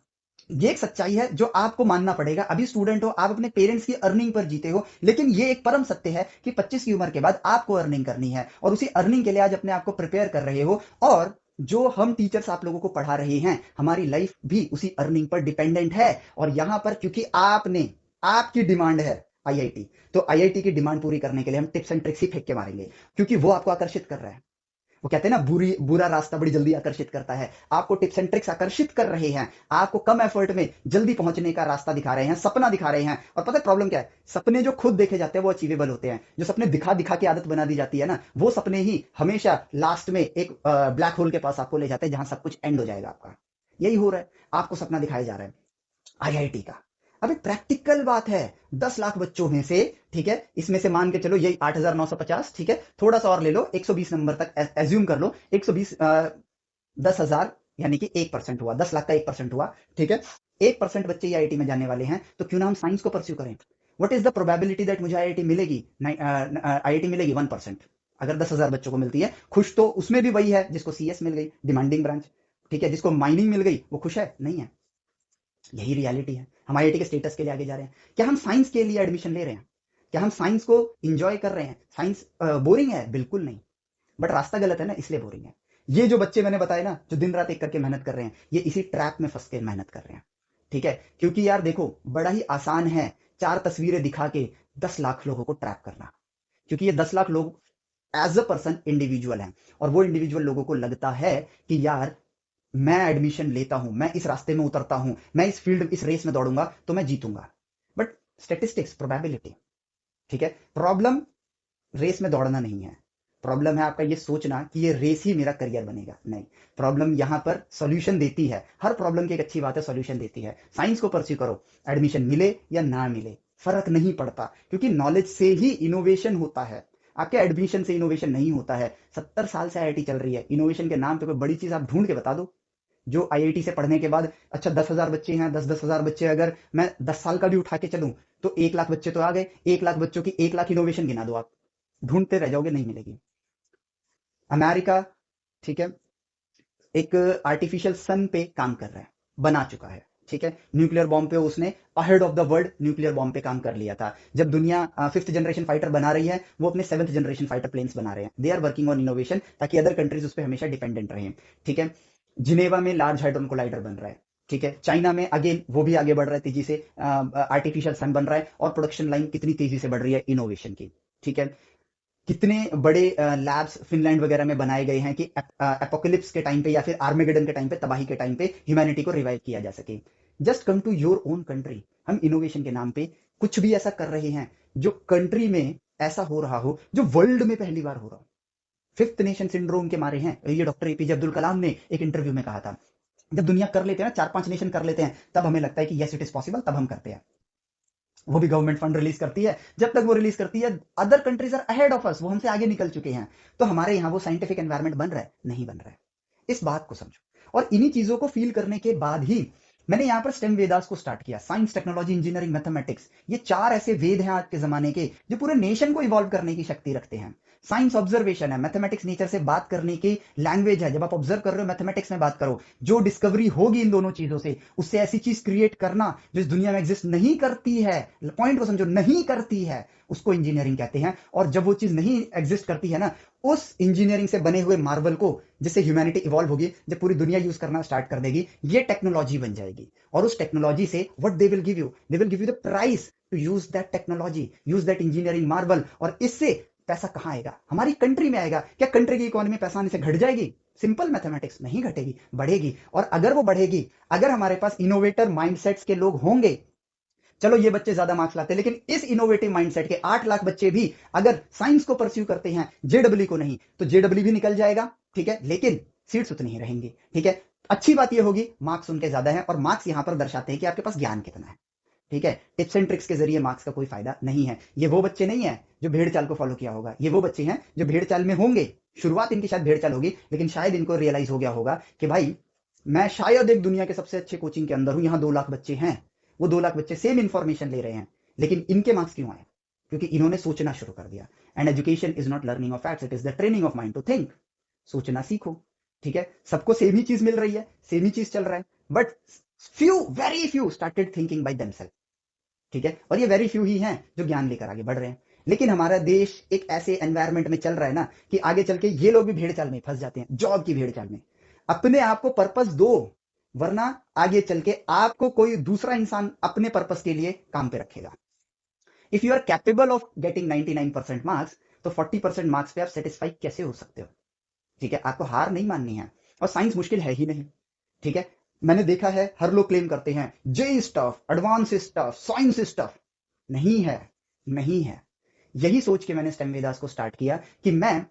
ये एक सच्चाई है जो आपको मानना पड़ेगा। अभी स्टूडेंट हो, आप अपने पेरेंट्स की अर्निंग पर जीते हो, लेकिन ये एक परम सत्य है कि 25 की उम्र के बाद आपको अर्निंग करनी है, और उसी अर्निंग के लिए आज अपने आप को प्रिपेयर कर रहे हो। और जो हम टीचर्स आप लोगों को पढ़ा रहे हैं, हमारी लाइफ भी उसी अर्निंग पर डिपेंडेंट है। और यहां पर क्योंकि आपने, आपकी डिमांड है आईआईटी, तो आईआईटी की डिमांड पूरी करने के लिए हम टिप्स एंड ट्रिक्स ही फेंक के मारेंगे, क्योंकि वो आपको आकर्षित कर रहा है। वो कहते हैं ना, बुरा रास्ता बड़ी जल्दी आकर्षित करता है। आपको टिप्स एंड ट्रिक्स आकर्षित कर रहे हैं, आपको कम एफर्ट में जल्दी पहुंचने का रास्ता दिखा रहे हैं, सपना दिखा रहे हैं। और पता है प्रॉब्लम क्या है? सपने जो खुद देखे जाते हैं वो अचीवेबल होते हैं। जो सपने दिखा दिखा के आदत बना दी जाती है ना, वो सपने ही हमेशा लास्ट में एक ब्लैक होल के पास आपको ले जाते हैं, जहां सब कुछ एंड हो जाएगा आपका। यही हो रहा है, आपको सपना दिखाया जा रहा है आईआईटी का। अब एक प्रैक्टिकल बात है, 10 लाख बच्चों में से, ठीक है, इसमें से मान के चलो यही 8,950, ठीक है, थोड़ा सा और ले लो, 120 नंबर तक एज्यूम कर लो, 120, 10,000, यानी कि 1% हुआ, 10 लाख का 1% हुआ, ठीक है। 1% बच्चे आईआईटी में जाने वाले हैं, तो क्यों ना हम साइंस को परस्यू करें? What is the probability that मुझे आईआईटी मिलेगी? आईआईटी मिलेगी 1%। अगर 10,000 बच्चों को मिलती है, खुश तो उसमें भी वही है जिसको सीएस मिल गई, डिमांडिंग ब्रांच, ठीक है, जिसको माइनिंग मिल गई, वो खुश है? नहीं है। यही रियलिटी है। हम आईआईटी के स्टेटस के लिए आगे जा रहे हैं। क्या हम साइंस के लिए एडमिशन ले रहे हैं? क्या हम साइंस को इंजॉय कर रहे हैं? साइंस बोरिंग है? बिल्कुल नहीं। बट रास्ता गलत है ना, इसलिए बोरिंग है। ये जो बच्चे मैंने बताए ना, जो दिन रात एक करके मेहनत कर रहे हैं, ये इसी ट्रैप में फंस के मेहनत कर रहे हैं, ठीक है। क्योंकि यार देखो, बड़ा ही आसान है 4 तस्वीरें दिखा के 10 लाख लोगों को ट्रैप करना। क्योंकि ये 10 लाख लोग एज अ पर्सन इंडिविजुअल हैं, और वो इंडिविजुअल लोगों को लगता है कि यार मैं एडमिशन लेता हूं, मैं इस रास्ते में उतरता हूं, मैं इस फील्ड, इस रेस में दौड़ूंगा तो मैं जीतूंगा। बट स्टेटिस्टिक्स, प्रोबेबिलिटी, ठीक है। प्रॉब्लम रेस में दौड़ना नहीं है। प्रॉब्लम है आपका ये सोचना कि ये रेस ही मेरा करियर बनेगा। नहीं, प्रॉब्लम यहां पर सॉल्यूशन देती है। हर प्रॉब्लम की एक अच्छी बात है, सॉल्यूशन देती है। साइंस को परस्यू करो, एडमिशन मिले या ना मिले फर्क नहीं पड़ता, क्योंकि नॉलेज से ही इनोवेशन होता है। आपके एडमिशन से इनोवेशन नहीं होता है। 70 साल से आईआईटी चल रही है, इनोवेशन के नाम पे कोई बड़ी चीज आप ढूंढ के बता दो जो आईआईटी से पढ़ने के बाद। अच्छा, 10,000 बच्चे हैं, 10,000 बच्चे, अगर मैं 10 साल का भी उठा के चलूं, तो 1 लाख बच्चे तो आ गए। 1 लाख बच्चों की 1 लाख इनोवेशन गिना दो आप, ढूंढते रह जाओगे, नहीं मिलेगी। अमेरिका, ठीक है, एक आर्टिफिशियल सन पे काम कर रहा है, बना चुका है, ठीक है। न्यूक्लियर बॉम्ब पे उसने ahead of the world nuclear bomb पे काम कर लिया था। जब दुनिया 5th जनरेशन फाइटर बना रही है, वो अपने 7th जनरेशन फाइटर प्लेन्स बना रहे हैं। They are working on innovation, ताकि अदर कंट्रीज उस पर हमेशा डिपेंडेंट रहे, ठीक है। जिनेवा में लार्ज हाइड्रोन कोलाइडर बन रहा है, ठीक है। चाइना में अगेन वो भी आगे बढ़ रहा है तेजी से, आर्टिफिशियल सन बन रहा है, और प्रोडक्शन लाइन कितनी तेजी से बढ़ रही है इनोवेशन की, ठीक है। कितने बड़े लैब्स फिनलैंड वगैरह में बनाए गए हैं कि एपोकलिप्स के टाइम पे या फिर आर्मेगेडन के टाइम पे, तबाही के टाइम पे ह्यूमैनिटी को रिवाइव किया जा सके। Just come to your own country. हम इनोवेशन के नाम पे कुछ भी ऐसा कर रहे हैं जो कंट्री में ऐसा हो रहा हो, जो वर्ल्ड में पहली बार हो रहा हो। 5th नेशन सिंड्रोम के मारे हैं, ये डॉक्टर एपीजे अब्दुल कलाम ने एक इंटरव्यू में कहा था। जब दुनिया कर लेते हैं ना, 4-5 नेशन कर लेते हैं, तब हमें लगता है कि यस इट इज पॉसिबल, तब हम करते हैं। वो भी गवर्नमेंट फंड रिलीज करती है। जब तक वो रिलीज करती है, other countries are ahead of us, वो हमसे आगे निकल चुके हैं। तो हमारे यहाँ वो साइंटिफिक एनवायरमेंट बन रहा है? नहीं बन रहा है। इस बात को समझो, और इन्हीं चीजों को फील करने के बाद ही मैंने यहाँ पर स्टेम वेदास को स्टार्ट किया। साइंस, टेक्नोलॉजी, इंजीनियरिंग, मैथमेटिक्स, ये 4 ऐसे वेद हैं आज के जमाने के, जो पूरे नेशन को इवॉल्व करने की शक्ति रखते हैं। साइंस ऑब्जर्वेशन है, मैथमेटिक्स नेचर से बात करने की लैंग्वेज है। जब आप ऑब्जर्व कर रहे हो, मैथमेटिक्स में बात करो, जो डिस्कवरी होगी इन दोनों चीजों से, उससे ऐसी चीज क्रिएट करना जो इस दुनिया में एग्जिस्ट नहीं करती है, पॉइंट को समझो, नहीं करती है, उसको इंजीनियरिंग कहते हैं। और जब वो चीज नहीं एग्जिस्ट करती है ना, उस इंजीनियरिंग से बने हुए मार्वल को, जिससे ह्यूमैनिटी इवॉल्व होगी, जब पूरी दुनिया यूज करना स्टार्ट कर देगी, ये टेक्नोलॉजी बन जाएगी। और उस टेक्नोलॉजी से what they will give you, they will give you the price to use that technology, use that engineering marvel. और इससे पैसा कहां आएगा? हमारी कंट्री में आएगा। क्या कंट्री की इकोनॉमी पैसा आने से घट जाएगी? सिंपल मैथमेटिक्स नहीं घटेगी, बढ़ेगी। और अगर वो बढ़ेगी, अगर हमारे पास इनोवेटर माइंडसेट्स के लोग होंगे, चलो ये बच्चे ज्यादा मार्क्स लाते हैं, लेकिन इस इनोवेटिव माइंडसेट के 8 लाख बच्चे भी अगर साइंस को परस्यू करते हैं, जेडब्ल्यू को नहीं, तो जेडब्ल्यू भी निकल जाएगा, ठीक है, लेकिन सीट्स उतनी ही रहेंगी, ठीक है। अच्छी बात यह होगी मार्क्स उनके ज्यादा है, और मार्क्स यहां पर दर्शाते हैं कि आपके पास ज्ञान कितना है, ठीक है। टिप्स एंड ट्रिक्स के जरिए मार्क्स का कोई फायदा नहीं है। ये वो बच्चे नहीं है जो भेड़ चाल को फॉलो किया होगा, ये वो बच्चे हैं जो भेड़ चाल में होंगे, शुरुआत इनकी शायद भेड़ चाल होगी, लेकिन शायद इनको रियलाइज हो गया होगा कि भाई मैं शायद एक दुनिया के सबसे अच्छे कोचिंग के अंदर हूं, यहां 2 लाख बच्चे हैं, वो 2 लाख बच्चे सेम इंफॉर्मेशन ले रहे हैं, लेकिन इनके मार्क्स क्यों आए? क्योंकि इन्होंने सोचना शुरू कर दिया। And education is not learning of facts, it is the training of mind to think. सोचना सीखो, ठीक है। सबको सेम ही चीज मिल रही है, सेम ही चीज चल रहा है, but few, very few started thinking by themselves, ठीक है। और ये वेरी फ्यू ही हैं जो ज्ञान लेकर आगे बढ़ रहे हैं। लेकिन हमारा देश एक ऐसे एनवायरमेंट में चल रहा है ना कि आगे चल के ये लोग भी भेड़ चाल में फंस जाते हैं, जॉब की भेड़ चाल में। अपने आप को पर्पस दो, वरना आगे चल के आपको कोई दूसरा इंसान अपने पर्पस के लिए काम पे रखेगा। If you are capable of getting 99% marks, तो 40% मार्क्स पे आप सेटिस्फाई कैसे हो सकते हो? ठीक है, आपको हार नहीं माननी है। और साइंस मुश्किल है ही नहीं, ठीक है। मैंने देखा है हर लोग क्लेम करते हैं जे stuff, advance stuff, science stuff. नहीं है, नहीं है। यही सोच के मैंने स्टेम वेदास को स्टार्ट किया कि मैं,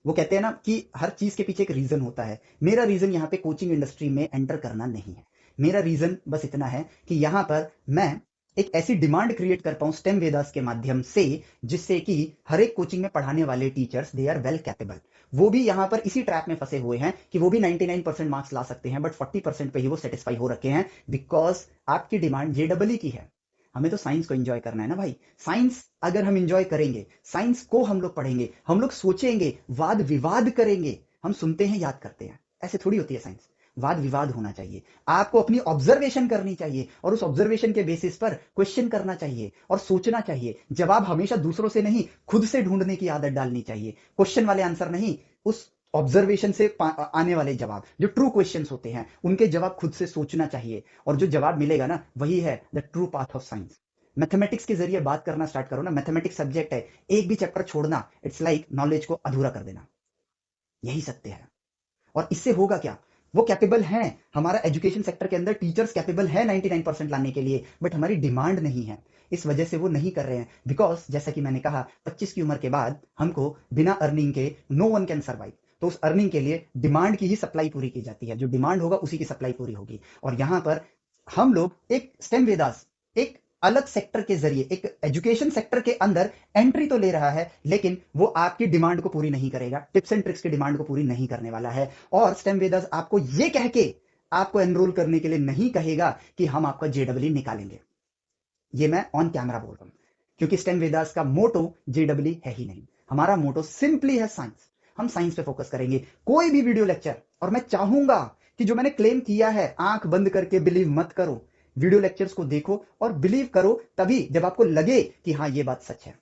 वो कहते हैं ना कि हर चीज के पीछे एक रीजन होता है। मेरा रीजन यहाँ पे कोचिंग इंडस्ट्री में एंटर करना नहीं है। मेरा रीजन बस इतना है कि यहाँ पर मैं एक ऐसी डिमांड क्रिएट कर पाऊं स्टेम वेदास के माध्यम से, जिससे कि हर एक कोचिंग में पढ़ाने वाले teachers they are well capable. वो भी यहाँ पर इसी ट्रैप में फंसे हुए हैं कि वो भी 99% मार्क्स ला सकते हैं, बट 40% पे ही वो सेटिस्फाई हो रखे हैं, बिकॉज आपकी डिमांड जेडबल की है। हमें तो साइंस को एंजॉय करना है ना भाई। साइंस अगर हम एंजॉय करेंगे, साइंस को हम लोग पढ़ेंगे, हम लोग सोचेंगे, वाद विवाद करेंगे। हम सुनते हैं, याद करते हैं, ऐसे थोड़ी होती है साइंस। वाद विवाद होना चाहिए, आपको अपनी ऑब्जर्वेशन करनी चाहिए, और उस ऑब्जर्वेशन के बेसिस पर क्वेश्चन करना चाहिए और सोचना चाहिए। जवाब हमेशा दूसरों से नहीं, खुद से ढूंढने की आदत डालनी चाहिए। क्वेश्चन वाले आंसर नहीं, उस ऑब्जर्वेशन से आने वाले जवाब, जो ट्रू क्वेश्चंस होते हैं, उनके जवाब खुद से सोचना चाहिए, और जो जवाब मिलेगा ना, वही है the true path of science. Mathematics के जरिए बात करना स्टार्ट करो ना, मैथमेटिक्स सब्जेक्ट है, एक भी चैप्टर छोड़ना, इट्स लाइक नॉलेज को अधूरा कर देना। यही सत्य है। और इससे होगा क्या? वो कैपेबल हैं, हमारा एजुकेशन सेक्टर के अंदर टीचर्स कैपेबल है 99% लाने के लिए, बट हमारी डिमांड नहीं है। इस वजह से वो नहीं कर रहे हैं, बिकॉज जैसा कि मैंने कहा 25 की उम्र के बाद हमको बिना अर्निंग के नो वन कैन सर्वाइव। तो उस अर्निंग के लिए डिमांड की ही सप्लाई पूरी की जाती है, जो डिमांड होगा उसी की सप्लाई पूरी होगी। और यहां पर हम लोग एक स्टेम वेदास एक अलग सेक्टर के जरिए, एक एजुकेशन सेक्टर के अंदर एंट्री तो ले रहा है, लेकिन वो आपकी डिमांड को पूरी नहीं करेगा, टिप्स एंड ट्रिक्स की डिमांड को पूरी नहीं करने वाला है। और स्टेम वेदास आपको ये कह के आपको एनरोल करने के लिए नहीं कहेगा कि हम आपका जेडब्ल्यू निकालेंगे। ये मैं ऑन कैमरा बोल रहा हूं, क्योंकि स्टेम वेदास का मोटो जेडब्ल्यू है ही नहीं। हमारा मोटो सिंपली है साइंस। हम साइंस पे फोकस करेंगे। कोई भी वीडियो लेक्चर, और मैं चाहूंगा कि जो मैंने क्लेम किया है, आंख बंद करके बिलीव मत करो, वीडियो लेक्चर्स को देखो और बिलीव करो, तभी जब आपको लगे कि हाँ ये बात सच है।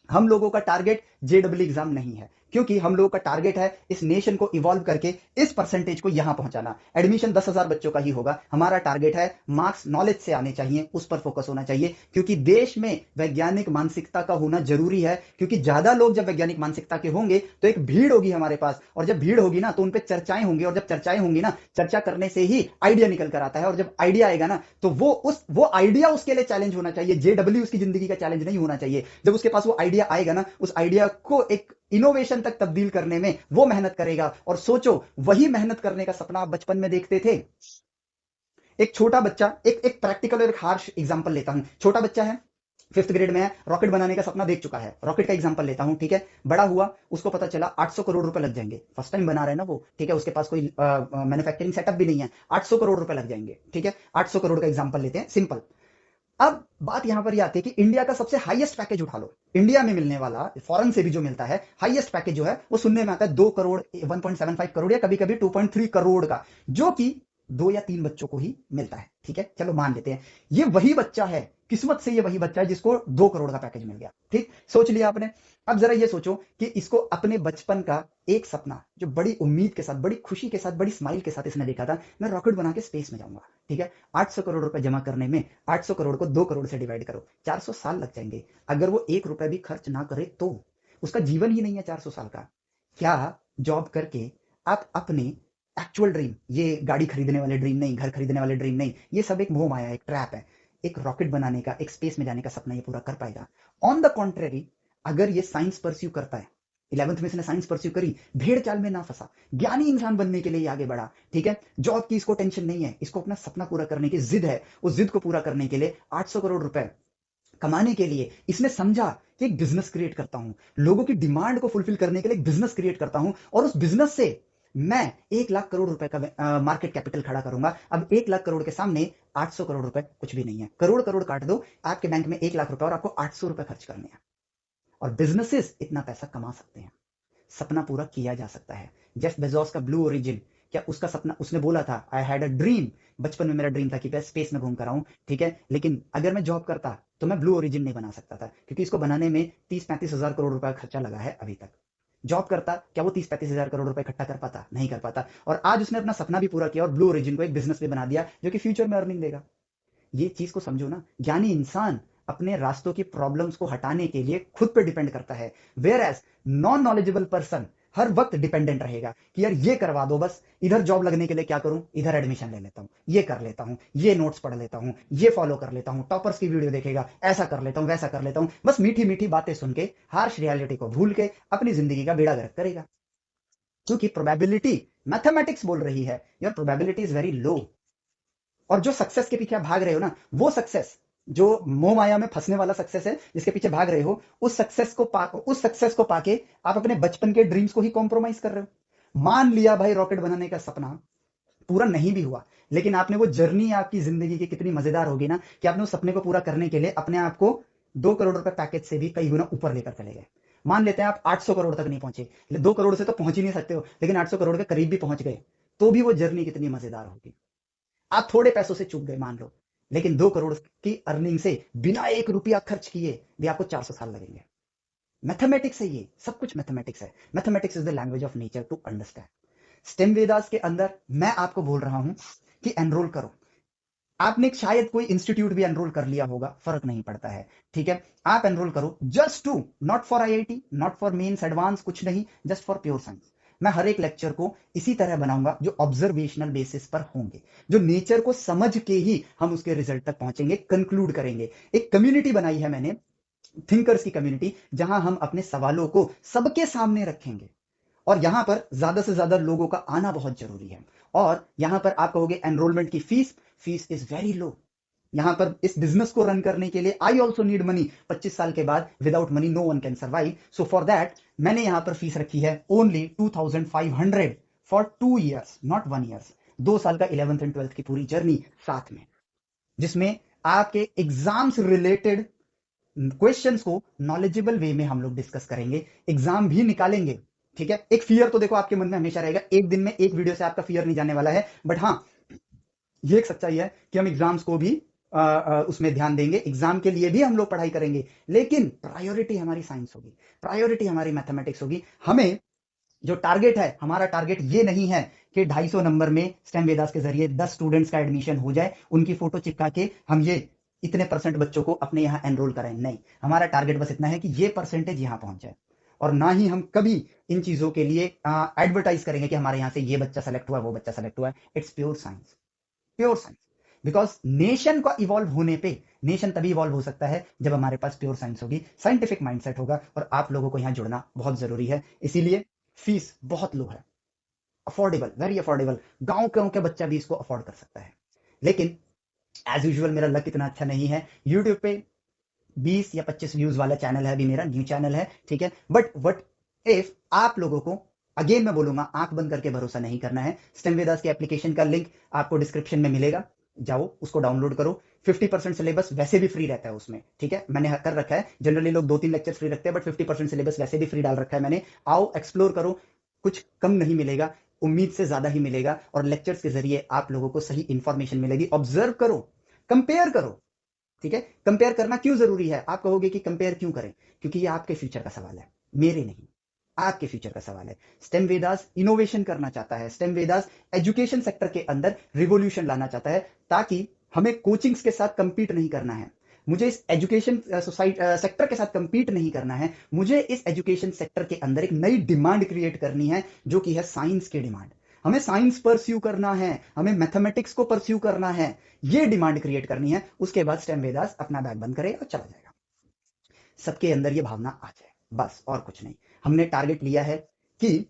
हम लोगों का टारगेट जेडब्ल्यू एग्जाम नहीं है, क्योंकि हम लोगों का टारगेट है इस नेशन को इवॉल्व करके इस परसेंटेज को यहां पहुंचाना। एडमिशन 10,000 बच्चों का ही होगा, हमारा टारगेट है मार्क्स नॉलेज से आने चाहिए, उस पर फोकस होना चाहिए, क्योंकि देश में वैज्ञानिक मानसिकता का होना जरूरी है। क्योंकि ज्यादा लोग जब वैज्ञानिक मानसिकता के होंगे तो एक भीड़ होगी हमारे पास, और जब भीड़ होगी ना तो उनपे चर्चाएं होंगी, और जब चर्चाएं होंगी ना, चर्चा करने से ही आइडिया निकल कर आता है, और जब आइडिया आएगा ना तो वो आइडिया उसके लिए चैलेंज होना चाहिए, जेडब्ल्यू उसकी जिंदगी का चैलेंज नहीं होना चाहिए। जब उसके पास वो आइडिया आएगा ना, उस आइडिया को एक इनोवेशन तक तब्दील करने में वो मेहनत करेगा। और सोचो, वही मेहनत करने का सपना आप बचपन में देखते थे। एक छोटा बच्चा, एक प्रैक्टिकल और एक हार्श एग्जांपल लेता हूं। छोटा बच्चा है, 5th ग्रेड में है, रॉकेट बनाने का सपना देख चुका है। रॉकेट का एग्जांपल लेता हूं, ठीक है। बड़ा हुआ, उसको पता चला 800 करोड़ रुपए लग जाएंगे। फर्स्ट टाइम बना रहे हैं ना वो, ठीक है, उसके पास कोई मैन्युफैक्चरिंग सेटअप भी नहीं है। 800 करोड़ रुपए लग जाएंगे, ठीक है। 800 करोड़ का एग्जांपल लेते हैं, सिंपल। अब बात यहां पर यह आती है कि इंडिया का सबसे हाईएस्ट पैकेज उठा लो। इंडिया में मिलने वाला, फॉरेन से भी जो मिलता है हाईएस्ट पैकेज जो है, वो सुनने में आता है 2 करोड़, 1.75 करोड़, या कभी कभी 2.3 करोड़ का, जो कि 2 या 3 बच्चों को ही मिलता है, ठीक है। चलो मान लेते हैं ये वही बच्चा है, किस्मत से ये वही बच्चा है जिसको 2 करोड़ का पैकेज मिल गया, ठीक। सोच लिया आपने। अब जरा ये सोचो कि इसको अपने बचपन का एक सपना, जो बड़ी उम्मीद के साथ, बड़ी खुशी के साथ, बड़ी स्माइल के साथ इसने देखा था, मैं रॉकेट बना के स्पेस में जाऊंगा, ठीक है। 800 करोड़ रुपए जमा करने में 800 करोड़ को 2 करोड़ से डिवाइड करो, 400 साल लग जाएंगे। अगर वो 1 रुपए भी खर्च ना करे तो उसका जीवन ही नहीं है 400 साल का। क्या जॉब करके आप अपने एक्चुअल ड्रीम, ये गाड़ी खरीदने वाले ड्रीम नहीं, घर खरीदने वाले ड्रीम नहीं, ये सब एक मोह माया, एक ट्रैप है। एक रॉकेट बनाने का, एक स्पेस में जाने का सपना ये पूरा कर पाएगा? ऑन द कॉन्ट्रेरी, अगर ये साइंस परस्यू करता है, 11th में इसने साइंस परस्यू करी, भेड़ चाल में ना फंसा, ज्ञानी इंसान बनने के लिए ये आगे बढ़ा, ठीक है, जॉब की इसको टेंशन नहीं है, इसको अपना सपना पूरा करने की जिद है, उस जिद को पूरा करने के लिए 800 करोड़ रुपए कमाने के लिए इसने समझा कि एक बिजनेस क्रिएट करता हूं, लोगों की डिमांड को फुलफिल करने के लिए एक बिजनेस क्रिएट करता हूं, और उस बिजनेस से मैं 1 लाख करोड़ रुपए का मार्केट कैपिटल खड़ा करूंगा। अब 1 लाख करोड़ के सामने 800 करोड़ रुपए कुछ भी नहीं है। करोड़ करोड़ काट दो, आपके बैंक में 1 लाख रुपए और आपको 800 रुपए खर्च करने हैं, और बिजनेसेस इतना पैसा कमा सकते हैं। सपना पूरा किया जा सकता है। जेफ बेजोस का ब्लू ओरिजिन, क्या उसका सपना, उसने बोला था आई हैड अ ड्रीम, बचपन में मेरा ड्रीम था कि मैं स्पेस में घूम कर आऊं, ठीक है, लेकिन अगर मैं जॉब करता तो मैं ब्लू ओरिजिन नहीं बना सकता था, क्योंकि इसको बनाने में 30-35 हजार करोड़ रुपए का खर्चा लगा है अभी तक। जॉब करता, क्या वो 30-35 हजार करोड़ रुपए इकट्ठा कर पाता? नहीं कर पाता। और आज उसने अपना सपना भी पूरा किया और ब्लू ओरिजिन को एक बिजनेस भी बना दिया जो कि फ्यूचर में अर्निंग देगा। ये चीज को समझो ना, ज्ञानी इंसान अपने रास्तों की प्रॉब्लम्स को हटाने के लिए खुद पे डिपेंड करता है, whereas non knowledgeable person हर वक्त डिपेंडेंट रहेगा कि यार ये करवा दो, बस इधर जॉब लगने के लिए क्या करूं, इधर एडमिशन ले लेता हूं, ये कर लेता हूं, ये नोट्स पढ़ लेता हूं, ये फॉलो कर लेता हूं, टॉपर्स की वीडियो देखेगा, ऐसा कर लेता हूं, वैसा कर लेता हूं, बस मीठी मीठी बातें सुन के हार्श रियलिटी को भूल के अपनी जिंदगी का बेड़ा गर्क करेगा। क्योंकि प्रोबेबिलिटी, मैथमेटिक्स बोल रही है your probability is very low. और जो सक्सेस के पीछे आप भाग रहे हो ना, वो सक्सेस जो मोह माया में फंसने वाला सक्सेस है, जिसके पीछे भाग रहे हो, उस सक्सेस को पाके आप अपने बचपन के ड्रीम्स को ही कॉम्प्रोमाइज कर रहे हो। मान लिया भाई रॉकेट बनाने का सपना पूरा नहीं भी हुआ, लेकिन आपने वो जर्नी आपकी जिंदगी की कितनी मजेदार होगी ना, कि आपने उस सपने को पूरा करने के लिए अपने आप को 2 करोड़ रुपए पैकेज से भी कई गुना ऊपर लेकर चले गए। मान लेते हैं आप 800 करोड़ तक नहीं पहुंचे, 2 करोड़ से तो पहुंच ही नहीं सकते हो, लेकिन 800 करोड़ के करीब भी पहुंच गए, तो भी वो जर्नी कितनी मजेदार होगी। आप थोड़े पैसों से चूक गए मान लो, लेकिन 2 करोड़ की अर्निंग से बिना 1 रुपया खर्च किए भी आपको 400 साल लगेंगे। मैथमेटिक्स है, ये सब कुछ मैथमेटिक्स है। Mathematics is the language of nature to understand. Stem Vedas के अंदर मैं आपको बोल रहा हूं कि एनरोल करो। आपने शायद कोई इंस्टीट्यूट भी एनरोल कर लिया होगा, फर्क नहीं पड़ता है, ठीक है, आप एनरोल करो just to, not for IIT, not for mains advance, कुछ नहीं, जस्ट फॉर प्योर साइंस। मैं हर एक लेक्चर को इसी तरह बनाऊंगा जो ऑब्जर्वेशनल बेसिस पर होंगे, जो नेचर को समझ के ही हम उसके रिजल्ट तक पहुंचेंगे, कंक्लूड करेंगे। एक कम्युनिटी बनाई है मैंने, थिंकर्स की कम्युनिटी, जहां हम अपने सवालों को सबके सामने रखेंगे, और यहां पर ज्यादा से ज्यादा लोगों का आना बहुत जरूरी है। और यहां पर आप कहोगे एनरोलमेंट की fees, fees is very low. यहां पर इस बिजनेस को रन करने के लिए आई ऑल्सो नीड मनी। 25 साल के बाद without money no one can survive, so for that मैंने यहां पर फीस रखी है only 2500 for 2 years, not 1 years। 2 साल का 11th एंड 12th की पूरी जर्नी साथ में, जिसमें आपके एग्जाम्स रिलेटेड क्वेश्चंस को नॉलेजेबल वे में हम लोग डिस्कस करेंगे, एग्जाम भी निकालेंगे, ठीक है। एक फियर तो देखो आपके मन में हमेशा रहेगा, एक दिन में एक वीडियो से आपका फियर नहीं जाने वाला है, बट हाँ ये एक सच्चाई है कि हम एग्जाम्स को भी उसमें ध्यान देंगे, एग्जाम के लिए भी हम लोग पढ़ाई करेंगे, लेकिन प्रायोरिटी हमारी साइंस होगी, प्रायोरिटी हमारी मैथमेटिक्स होगी। हमें जो टारगेट है, हमारा टारगेट ये नहीं है कि 250 नंबर में स्टेम वेदास के जरिए 10 स्टूडेंट्स का एडमिशन हो जाए, उनकी फोटो चिपका के हम ये इतने परसेंट बच्चों को अपने यहाँ एनरोल कराएं, नहीं, हमारा टारगेट बस इतना है कि ये परसेंटेज यहाँ पहुंच जाए। और ना ही हम कभी इन चीजों के लिए एडवर्टाइज करेंगे कि हमारे यहाँ से ये बच्चा सेलेक्ट हुआ, वो बच्चा सेलेक्ट हुआ है। It's pure science, pure science. Because nation का इवॉल्व होने पे, नेशन तभी इवॉल्व हो सकता है जब हमारे पास प्योर साइंस होगी, साइंटिफिक माइंडसेट होगा, और आप लोगों को यहां जुड़ना बहुत जरूरी है। इसीलिए फीस बहुत लो है, अफोर्डेबल, वेरी अफोर्डेबल, गांव गांव के बच्चा भी इसको अफोर्ड कर सकता है। लेकिन एज यूजुअल मेरा लक इतना अच्छा नहीं है, यूट्यूब पे 20 या 25 व्यूज वाला चैनल है, अभी मेरा न्यू चैनल है, ठीक है, बट वट इफ आप लोगों को, अगेन मैं बोलूंगा, आंख बंद करके भरोसा नहीं करना है। स्टेम वेदास के एप्लीकेशन का लिंक आपको डिस्क्रिप्शन में मिलेगा, जाओ उसको डाउनलोड करो। 50% सिलेबस वैसे भी फ्री रहता है उसमें, ठीक है, मैंने कर रखा है, जनरली लोग 2-3 लेक्चर फ्री रखते हैं, बट 50% सिलेबस वैसे भी फ्री डाल रखा है मैंने। आओ एक्सप्लोर करो, कुछ कम नहीं मिलेगा, उम्मीद से ज्यादा ही मिलेगा, और लेक्चर्स के जरिए आप लोगों को सही इंफॉर्मेशन मिलेगी। ऑब्जर्व करो, कंपेयर करो, ठीक है। कंपेयर करना क्यों जरूरी है? आप कहोगे कि कंपेयर क्यों करें, क्योंकि ये आपके फ्यूचर का सवाल है, मेरे नहीं, आपके फ्यूचर का सवाल है। स्टेम वेदास इनोवेशन करना चाहता है, स्टेम वेदास एजुकेशन सेक्टर के अंदर रिवॉल्यूशन लाना चाहता है, ताकि हमें कोचिंग्स के साथ कंपीट नहीं करना है, मुझे इस एजुकेशन सेक्टर के साथ कंपीट नहीं करना है, मुझे इस एजुकेशन सेक्टर के अंदर एक नई डिमांड क्रिएट करनी है, जो कि है साइंस की डिमांड। हमें साइंस परस्यू करना है, हमें मैथमेटिक्स को परस्यू करना है, ये डिमांड क्रिएट करनी है। उसके बाद स्टेम वेदास अपना बैग बंद करे और चला जाएगा। सबके अंदर ये भावना आ जाए, बस और कुछ नहीं। हमने टारगेट लिया है कि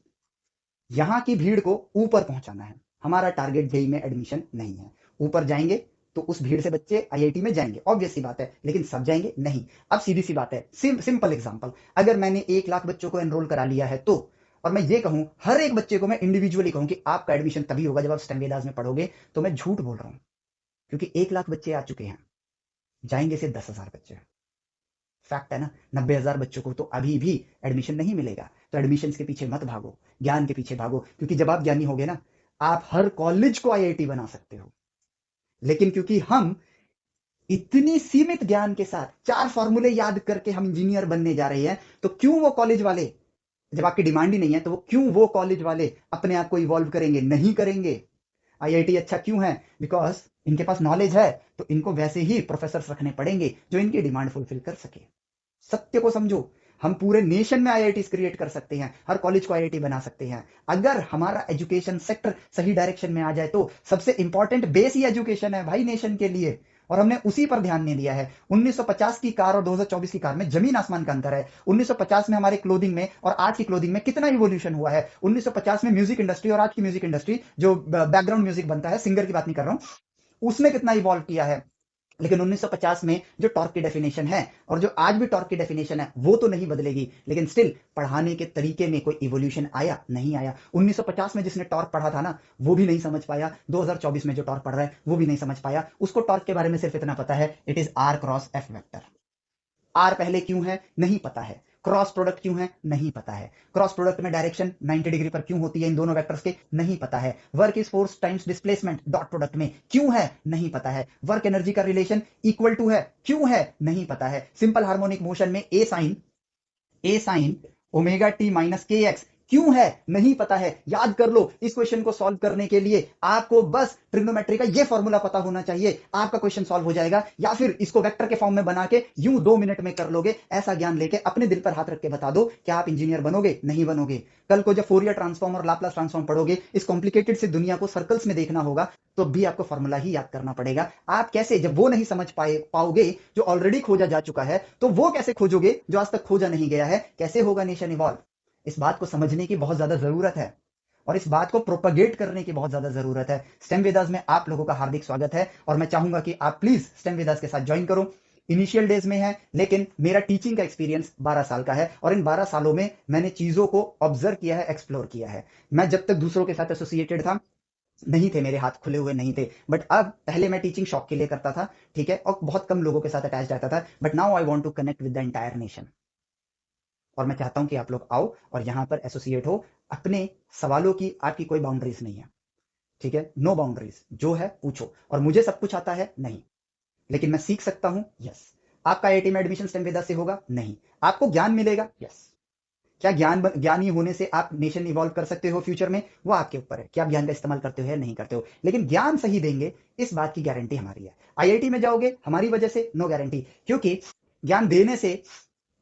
यहां की भीड़ को ऊपर पहुंचाना है। हमारा टारगेट जेई में एडमिशन नहीं है। ऊपर जाएंगे तो उस भीड़ से बच्चे आईआईटी में जाएंगे, ऑब्वियस सी बात है, लेकिन सब जाएंगे नहीं। अब सीधी सी बात है, सिंपल एग्जांपल, अगर मैंने 1 लाख बच्चों को एनरोल करा लिया है तो, और मैं ये कहूं हर एक बच्चे को मैं इंडिविजुअली कहूं कि आपका एडमिशन तभी होगा जब आप स्टेम वेदास में पढ़ोगे, तो मैं झूठ बोल रहा हूं। क्योंकि 1 लाख बच्चे आ चुके हैं, जाएंगे सिर्फ 10,000 बच्चे। फैक्ट है ना। 90,000 बच्चों को तो अभी भी एडमिशन नहीं मिलेगा। तो एडमिशन के पीछे मत भागो, ज्ञान के पीछे भागो। क्योंकि जब आप ज्ञानी होगे ना, आप हर कॉलेज को आईआईटी बना सकते हो। लेकिन क्योंकि हम इतनी सीमित ज्ञान के साथ 4 फॉर्मूले याद करके हम इंजीनियर बनने जा रहे हैं, तो क्यों वो कॉलेज वाले, जब आपकी डिमांड ही नहीं है, तो वो क्यों वो कॉलेज वाले अपने आप को इवॉल्व करेंगे? नहीं करेंगे। आईआईटी अच्छा क्यों है? बिकॉज इनके पास नॉलेज है, तो इनको वैसे ही प्रोफेसर रखने पड़ेंगे जो इनकी डिमांड फुलफिल कर सके। सत्य को समझो, हम पूरे नेशन में आईआईटी क्रिएट कर सकते हैं, हर कॉलेज को आईआईटी बना सकते हैं, अगर हमारा एजुकेशन सेक्टर सही डायरेक्शन में आ जाए तो। सबसे इंपॉर्टेंट बेस ही एजुकेशन है भाई नेशन के लिए, और हमने उसी पर ध्यान नहीं दिया है। 1950 की कार और 2024 की कार में जमीन आसमान का अंतर है। 1950 में हमारे क्लोथिंग में और आज की क्लोथिंग में कितना इवोल्यूशन हुआ है। 1950 में म्यूजिक इंडस्ट्री और आज की म्यूजिक इंडस्ट्री, जो बैकग्राउंड म्यूजिक बनता है, सिंगर की बात नहीं कर रहा हूं, उसने कितना इवॉल्व किया है। लेकिन 1950 में जो टॉर्क की डेफिनेशन है और जो आज भी टॉर्क की डेफिनेशन है, वो तो नहीं बदलेगी, लेकिन स्टिल पढ़ाने के तरीके में कोई इवोल्यूशन आया? नहीं आया। 1950 में जिसने टॉर्क पढ़ा था ना, वो भी नहीं समझ पाया। 2024 में जो टॉर्क पढ़ रहा है वो भी नहीं समझ पाया। उसको टॉर्क के बारे में सिर्फ इतना पता है, it is R cross F vector. R पहले क्यों है नहीं पता है, क्रॉस प्रोडक्ट क्यों है नहीं पता है, क्रॉस प्रोडक्ट में डायरेक्शन 90 डिग्री पर क्यों होती है इन दोनों वेक्टर्स के नहीं पता है, work is force times displacement dot product में क्यों है नहीं पता है, वर्क एनर्जी का रिलेशन इक्वल टू है क्यों है नहीं पता है, सिंपल हार्मोनिक मोशन में ए साइन ओमेगा टी माइनस के एक्स क्यों है नहीं पता है। याद कर लो, इस क्वेश्चन को सॉल्व करने के लिए आपको बस ट्रिग्नोमेट्री का ये फॉर्मूला पता होना चाहिए, आपका क्वेश्चन सॉल्व हो जाएगा। या फिर इसको वेक्टर के फॉर्म में बना के यूं 2 मिनट में कर लोगे। ऐसा ज्ञान लेके अपने दिल पर हाथ रख के बता दो, क्या आप इंजीनियर बनोगे? नहीं बनोगे। कल को जब फोरियर ट्रांसफॉर्म और लाप्लास ट्रांसफॉर्म पढ़ोगे, इस कॉम्प्लिकेटेड से दुनिया को सर्कल्स में देखना होगा, तो भी आपको फॉर्मूला ही याद करना पड़ेगा। आप कैसे, जब वो नहीं समझ पाओगे जो ऑलरेडी खोजा जा चुका है, तो वो कैसे खोजोगे जो आज तक खोजा नहीं गया है? कैसे होगा नेशन इवॉल्व? इस बात को समझने की बहुत ज्यादा जरूरत है, और इस बात को प्रोपगेट करने की बहुत ज्यादा जरूरत है। स्टेम वेदास में आप लोगों का हार्दिक स्वागत है, और मैं चाहूंगा कि आप प्लीज स्टेम वेदास के साथ ज्वाइन करो। इनिशियल डेज में है, लेकिन मेरा टीचिंग का एक्सपीरियंस 12 साल का है, और इन 12 सालों में मैंने चीजों को ऑब्जर्व किया है, एक्सप्लोर किया है। मैं जब तक दूसरों के साथ एसोसिएटेड था, नहीं थे मेरे हाथ खुले हुए नहीं थे, बट अब, पहले मैं टीचिंग शौक के लिए करता था, ठीक है, और बहुत कम लोगों के साथ अटैच रहता था, but now I want to connect with the entire nation. और मैं चाहता हूं कि आप लोग आओ और यहां पर एसोसिएट हो। अपने सवालों की आपकी कोई बाउंड्रीज नहीं है, ठीक है, नो बाउंड्रीज, जो है पूछो। और मुझे सब कुछ आता है? नहीं, लेकिन मैं सीख सकता हूं, यस। आपका आईआईटी में एडमिशन स्टेम वेदा से होगा? नहीं। आपको ज्ञान मिलेगा? यस। क्या ज्ञानी होने से आप नेशन इवॉल्व कर सकते हो फ्यूचर में? वो आपके ऊपर है कि आप ज्ञान का इस्तेमाल करते हो या नहीं करते हो, लेकिन ज्ञान सही देंगे, इस बात की गारंटी हमारी है। आईआईटी में जाओगे हमारी वजह से? नो गारंटी, क्योंकि ज्ञान देने से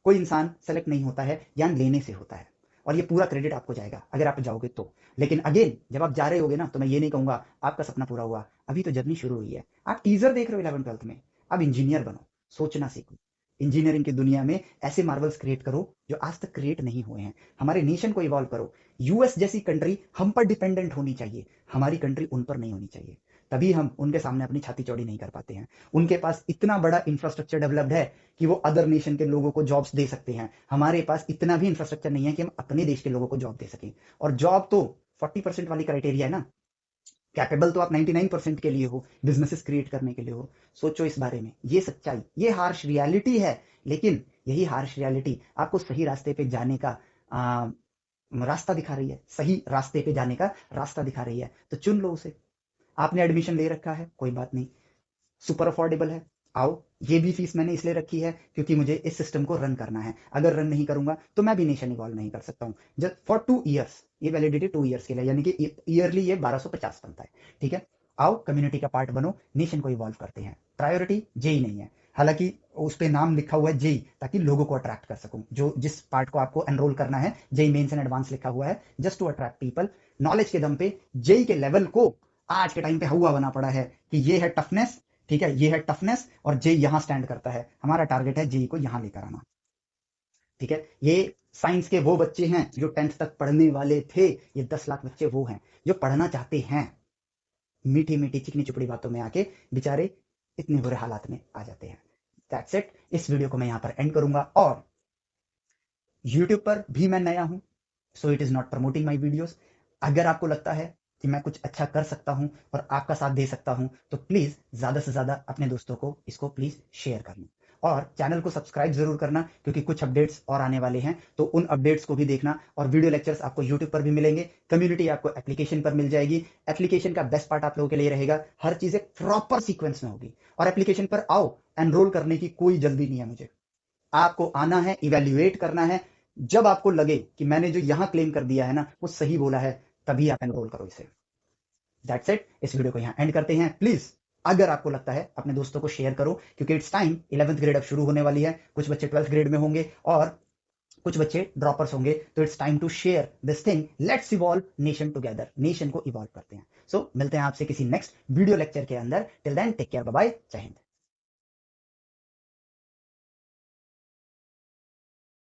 कोई इंसान सेलेक्ट नहीं होता है, ज्ञान लेने से होता है, और ये पूरा क्रेडिट आपको जाएगा अगर आप जाओगे तो। लेकिन अगेन, जब आप जा रहे होगे ना, तो मैं ये नहीं कहूंगा आपका सपना पूरा हुआ, अभी तो जर्नी शुरू हुई है। आप टीजर देख रहे हो 11th 12th में, अब इंजीनियर बनो, सोचना सीखो। इंजीनियरिंग की दुनिया में ऐसे मार्वल्स क्रिएट करो जो आज तक क्रिएट नहीं हुए हैं। हमारे नेशन को इवॉल्व करो। यूएस जैसी कंट्री हम पर डिपेंडेंट होनी चाहिए, हमारी कंट्री उन पर नहीं होनी चाहिए। तभी हम उनके सामने अपनी छाती चौड़ी नहीं कर पाते हैं। उनके पास इतना बड़ा इंफ्रास्ट्रक्चर डेवलप्ड है कि वो अदर नेशन के लोगों को जॉब्स दे सकते हैं। हमारे पास इतना भी इंफ्रास्ट्रक्चर नहीं है कि हम अपने देश के लोगों को जॉब दे सकें। और जॉब तो 40% वाली क्राइटेरिया है ना, कैपेबल तो आप 99% के लिए हो, बिजनेसेस क्रिएट करने के लिए हो। सोचो इस बारे में, ये सच्चाई, ये हार्श रियलिटी है, लेकिन यही हार्श रियलिटी आपको सही रास्ते पे जाने का रास्ता दिखा रही है, सही रास्ते पे जाने का रास्ता दिखा रही है। तो चुन लो उसे। आपने एडमिशन ले रखा है, कोई बात नहीं, सुपर अफोर्डेबल है, आओ। ये भी फीस मैंने इसलिए रखी है क्योंकि मुझे इस सिस्टम को रन करना है। अगर रन नहीं करूंगा तो मैं भी नेशन इवॉल्व नहीं कर सकता हूँ। जस्ट फॉर 2 ईयर्स, ये वैलिडिटी 2 ईयर्स के लिए, यानी कि ईयरली ये 1250 बनता है, ठीक है। आओ, कम्युनिटी का पार्ट बनो, नेशन को इवॉल्व करते हैं। प्रायोरिटी जेई नहीं है। हालांकि उस पे नाम लिखा हुआ है जेई, ताकि लोगों को अट्रैक्ट कर सकूं। जो जिस पार्ट को आपको एनरोल करना है, जेई मेंस एंड एडवांस लिखा हुआ है, just to attract people. Knowledge के दम पे जेई के लेवल को आज के टाइम पे हुआ बना पड़ा है कि ये है टफनेस, ठीक है, ये है टफनेस, और जेई यहां स्टैंड करता है। हमारा टारगेट है जेई को यहां लेकर आना, ठीक है। ये साइंस के वो बच्चे हैं जो 10th तक पढ़ने वाले थे, ये 10 लाख बच्चे वो हैं जो पढ़ना चाहते हैं। मीठी मीठी चिकनी चुपड़ी बातों में आके बेचारे इतने बुरे हालात में आ जाते हैं। That's it. इस वीडियो को मैं यहां पर एंड करूंगा। और यूट्यूब पर भी मैं नया हूं, so it is not promoting my videos. अगर आपको लगता है कि मैं कुछ अच्छा कर सकता हूं और आपका साथ दे सकता हूं, तो प्लीज ज्यादा से ज्यादा अपने दोस्तों को इसको प्लीज शेयर करना, और चैनल को सब्सक्राइब जरूर करना, क्योंकि कुछ अपडेट्स और आने वाले हैं, तो उन अपडेट्स को भी देखना। और वीडियो लेक्चर्स आपको यूट्यूब पर भी मिलेंगे, कम्युनिटी आपको एप्लीकेशन पर मिल जाएगी। एप्लीकेशन का बेस्ट पार्ट आप लोगों के लिए रहेगा, हर चीज एक प्रॉपर सीक्वेंस में होगी। और एप्लीकेशन पर आओ, एनरोल करने की कोई जल्दी नहीं है मुझे। आपको आना है, इवेल्युएट करना है। जब आपको लगे कि मैंने जो यहां क्लेम कर दिया है ना वो सही बोला है, तभी आप एनरोल करो इसे। That's it. इस वीडियो को यहां एंड करते हैं। प्लीज अगर आपको लगता है अपने दोस्तों को शेयर करो, क्योंकि इट्स टाइम, 11th ग्रेड अब शुरू होने वाली है। कुछ बच्चे 12th ग्रेड में होंगे और कुछ बच्चे ड्रॉपर्स होंगे, तो it's time to share this thing. Let's evolve nation together. Nation को इवॉल्व करते हैं। सो मिलते हैं आपसे किसी नेक्स्ट वीडियो लेक्चर के अंदर। Till then take care, bye bye, जय हिंद।